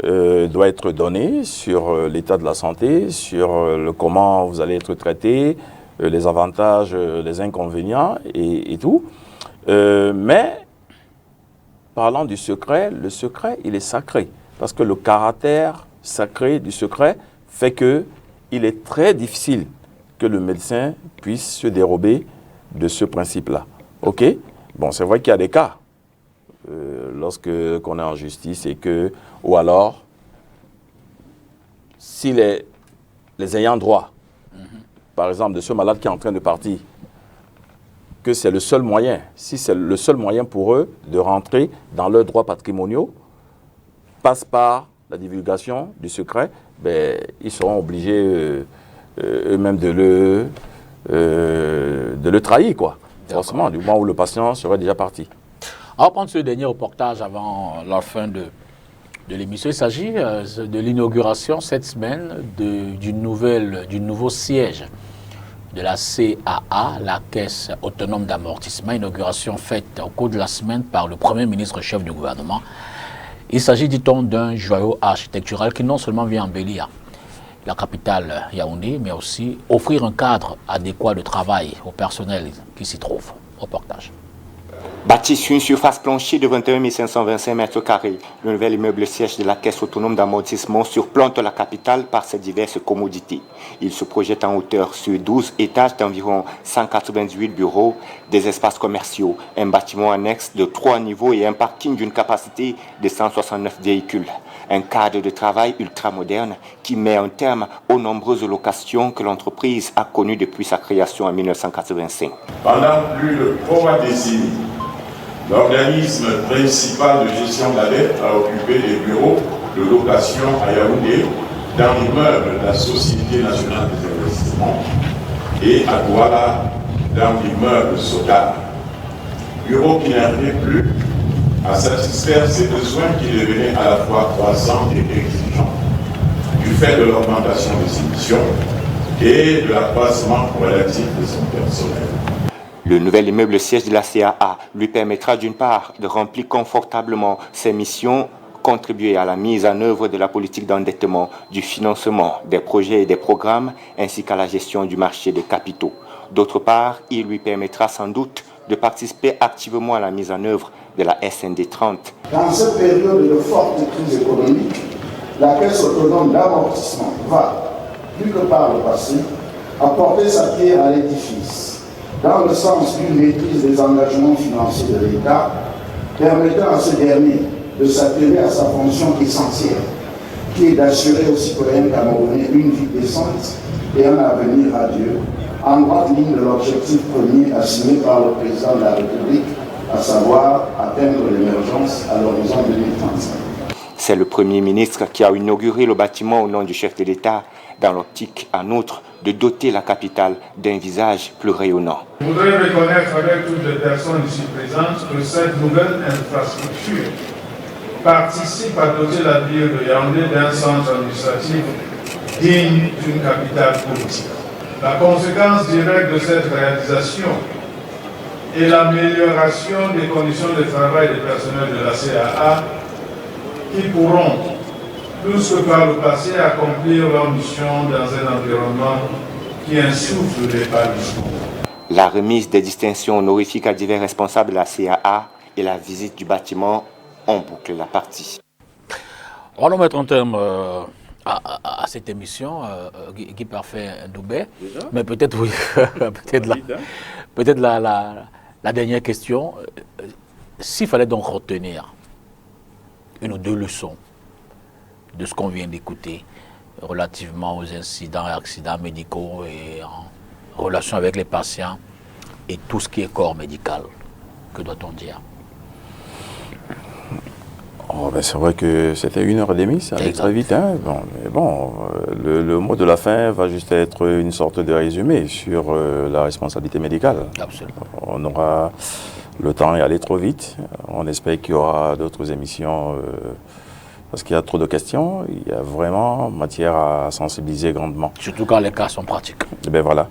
doit être donnée sur l'état de la santé, sur comment vous allez être traité, les avantages, les inconvénients et tout. Mais, parlant du secret, le secret, il est sacré. Parce que le caractère sacré du secret fait qu'il est très difficile que le médecin puisse se dérober de ce principe-là. OK? Bon, c'est vrai qu'il y a des cas, lorsqu'on est en justice et que, ou alors, si les ayants droit, par exemple, de ce malade qui est en train de partir, que c'est le seul moyen, si c'est le seul moyen pour eux de rentrer dans leurs droits patrimoniaux, passe par la divulgation du secret, ben, ils seront obligés eux-mêmes de le trahir, quoi. forcément, du moment où le patient serait déjà parti. On va prendre ce dernier reportage avant la fin de l'émission. Il s'agit de l'inauguration cette semaine du nouveau siège de la CAA, la Caisse autonome d'amortissement. Inauguration faite au cours de la semaine par le Premier ministre chef du gouvernement. Il s'agit, dit-on, d'un joyau architectural qui non seulement vient embellir la capitale Yaoundé, mais aussi offrir un cadre adéquat de travail au personnel qui s'y trouve. Reportage. Bâti sur une surface planchée de 21 525 mètres carrés, le nouvel immeuble siège de la Caisse autonome d'amortissement surplante la capitale par ses diverses commodités. Il se projette en hauteur sur 12 étages d'environ 198 bureaux, des espaces commerciaux, un bâtiment annexe de 3 niveaux et un parking d'une capacité de 169 véhicules. Un cadre de travail ultramoderne qui met un terme aux nombreuses locations que l'entreprise a connues depuis sa création en 1985. Pendant plus de 3 décennies, l'organisme principal de gestion de la dette a occupé des bureaux de location à Yaoundé, dans l'immeuble de la Société nationale des investissements, et à Douala, dans l'immeuble Soda. Bureau qui n'arrivait plus à satisfaire ces besoins qui devenaient à la fois croissants et exigeants, du fait de l'augmentation des émissions et de l'accroissement relatif de son personnel. Le nouvel immeuble siège de la CAA lui permettra d'une part de remplir confortablement ses missions, contribuer à la mise en œuvre de la politique d'endettement, du financement des projets et des programmes, ainsi qu'à la gestion du marché des capitaux. D'autre part, il lui permettra sans doute de participer activement à la mise en œuvre de la SND 30. Dans cette période de forte crise économique, la Caisse autonome d'amortissement va, plus que par le passé, apporter sa pierre à l'édifice, dans le sens d'une maîtrise des engagements financiers de l'État, permettant à ce dernier de s'atteler à sa fonction essentielle, qui est d'assurer aux citoyens camerounais une vie décente et un avenir radieux, en droite ligne de l'objectif premier assumé par le président de la République, à savoir atteindre l'émergence à l'horizon 2035. C'est le Premier ministre qui a inauguré le bâtiment au nom du chef de l'État, dans l'optique, en outre, de doter la capitale d'un visage plus rayonnant. Je voudrais reconnaître avec toutes les personnes ici présentes que cette nouvelle infrastructure participe à doter la ville de Yaoundé d'un centre administratif digne d'une capitale politique. La conséquence directe de cette réalisation est l'amélioration des conditions de travail des personnels de la CAA qui pourront, plus que par le passé, accomplir leur mission dans un environnement qui insuffle l'épanouissement. La remise des distinctions honorifiques à divers responsables de la CAA et la visite du bâtiment ont bouclé la partie. On va mettre un terme à cette émission, Guy Parfait Ndoubé, mais peut-être oui, peut-être la dernière question. S'il fallait donc retenir une ou deux leçons de ce qu'on vient d'écouter relativement aux incidents et accidents médicaux et en relation avec les patients et tout ce qui est corps médical, que doit-on dire? Oh, ben c'est vrai que c'était 1h30, ça allait très vite. Hein. Bon, mais bon, le mot de la fin va juste être une sorte de résumé sur la responsabilité médicale. Absolument. On aura le temps est allé trop vite. On espère qu'il y aura d'autres émissions parce qu'il y a trop de questions. Il y a vraiment matière à sensibiliser grandement. Surtout quand les cas sont pratiques. Et ben voilà.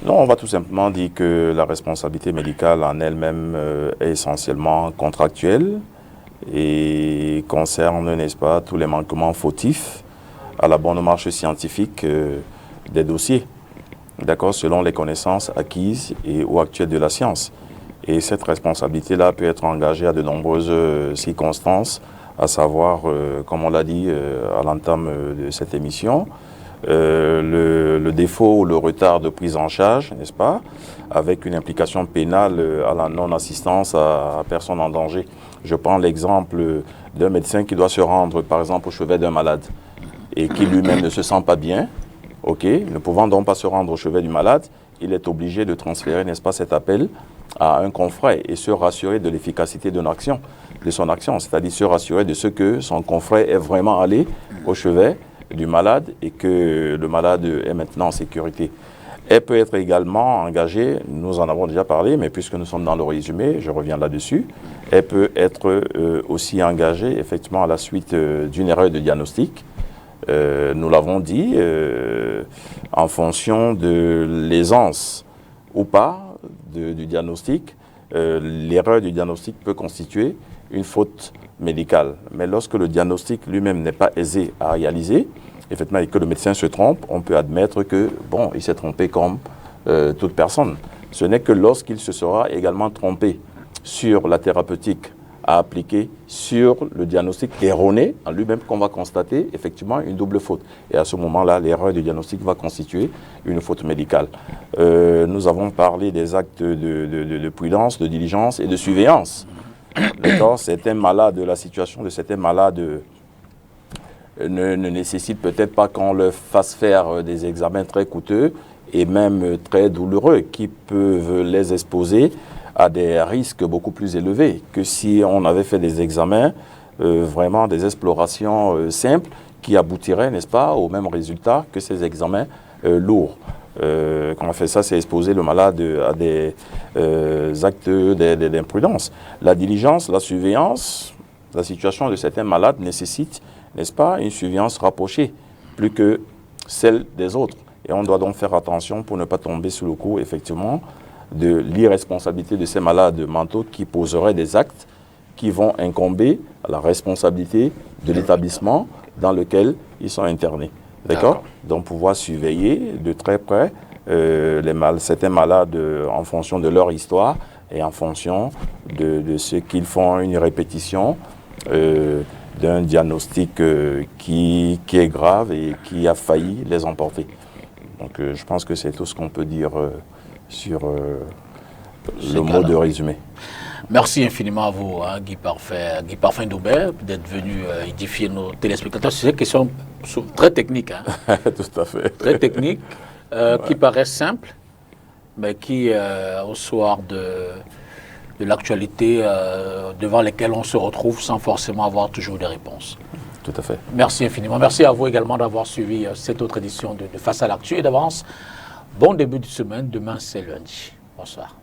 Non, on va tout simplement dire que la responsabilité médicale en elle-même est essentiellement contractuelle et concerne, n'est-ce pas, tous les manquements fautifs à la bonne marche scientifique des dossiers, d'accord, selon les connaissances acquises et ou actuelles de la science. Et cette responsabilité-là peut être engagée à de nombreuses circonstances, à savoir, comme on l'a dit à l'entame de cette émission, le défaut ou le retard de prise en charge, n'est-ce pas, avec une implication pénale à la non-assistance à personne en danger. Je prends l'exemple d'un médecin qui doit se rendre, par exemple, au chevet d'un malade et qui lui-même ne se sent pas bien, ok, ne pouvant donc pas se rendre au chevet du malade, il est obligé de transférer, n'est-ce pas, cet appel à un confrère et se rassurer de l'efficacité de son action, c'est-à-dire se rassurer de ce que son confrère est vraiment allé au chevet du malade et que le malade est maintenant en sécurité. Elle peut être également engagée, nous en avons déjà parlé, mais puisque nous sommes dans le résumé, je reviens là-dessus. Elle peut être aussi engagée, effectivement, à la suite d'une erreur de diagnostic. Nous l'avons dit, en fonction de l'aisance ou pas du diagnostic, l'erreur du diagnostic peut constituer une faute médicale. Mais lorsque le diagnostic lui-même n'est pas aisé à réaliser, effectivement, et que le médecin se trompe, on peut admettre que, bon, il s'est trompé comme toute personne. Ce n'est que lorsqu'il se sera également trompé sur la thérapeutique à appliquer, sur le diagnostic erroné en lui-même, qu'on va constater effectivement une double faute. Et à ce moment-là, l'erreur du diagnostic va constituer une faute médicale. Nous avons parlé des actes de prudence, de diligence et de surveillance. D'accord ? Certains malades, la situation de certains malades ne nécessite peut-être pas qu'on leur fasse faire des examens très coûteux et même très douloureux qui peuvent les exposer à des risques beaucoup plus élevés que si on avait fait des examens, vraiment des explorations simples qui aboutiraient, n'est-ce pas, au même résultat que ces examens lourds. Quand on fait ça, c'est exposer le malade à des actes d'imprudence. La diligence, la surveillance, la situation de certains malades nécessite, n'est-ce pas, une surveillance rapprochée, plus que celle des autres. Et on doit donc faire attention pour ne pas tomber sous le coup, effectivement, de l'irresponsabilité de ces malades mentaux qui poseraient des actes qui vont incomber à la responsabilité de l'établissement dans lequel ils sont internés. D'accord ? Donc pouvoir surveiller de très près certains malades en fonction de leur histoire et en fonction de ce qu'ils font une répétition d'un diagnostic qui est grave et qui a failli les emporter. Donc je pense que c'est tout ce qu'on peut dire sur le mot de résumé. Merci infiniment à vous, hein, Guy Parfin Doubert, d'être venu édifier nos téléspectateurs sur ces questions très techniques. Hein. Tout à fait. Très techniques, qui paraissent simples, mais qui, au soir de l'actualité, devant lesquelles on se retrouve sans forcément avoir toujours des réponses. Tout à fait. Merci infiniment. Merci à vous également d'avoir suivi cette autre édition de Face à l'actu et d'avance. Bon début de semaine. Demain, c'est lundi. Bonsoir.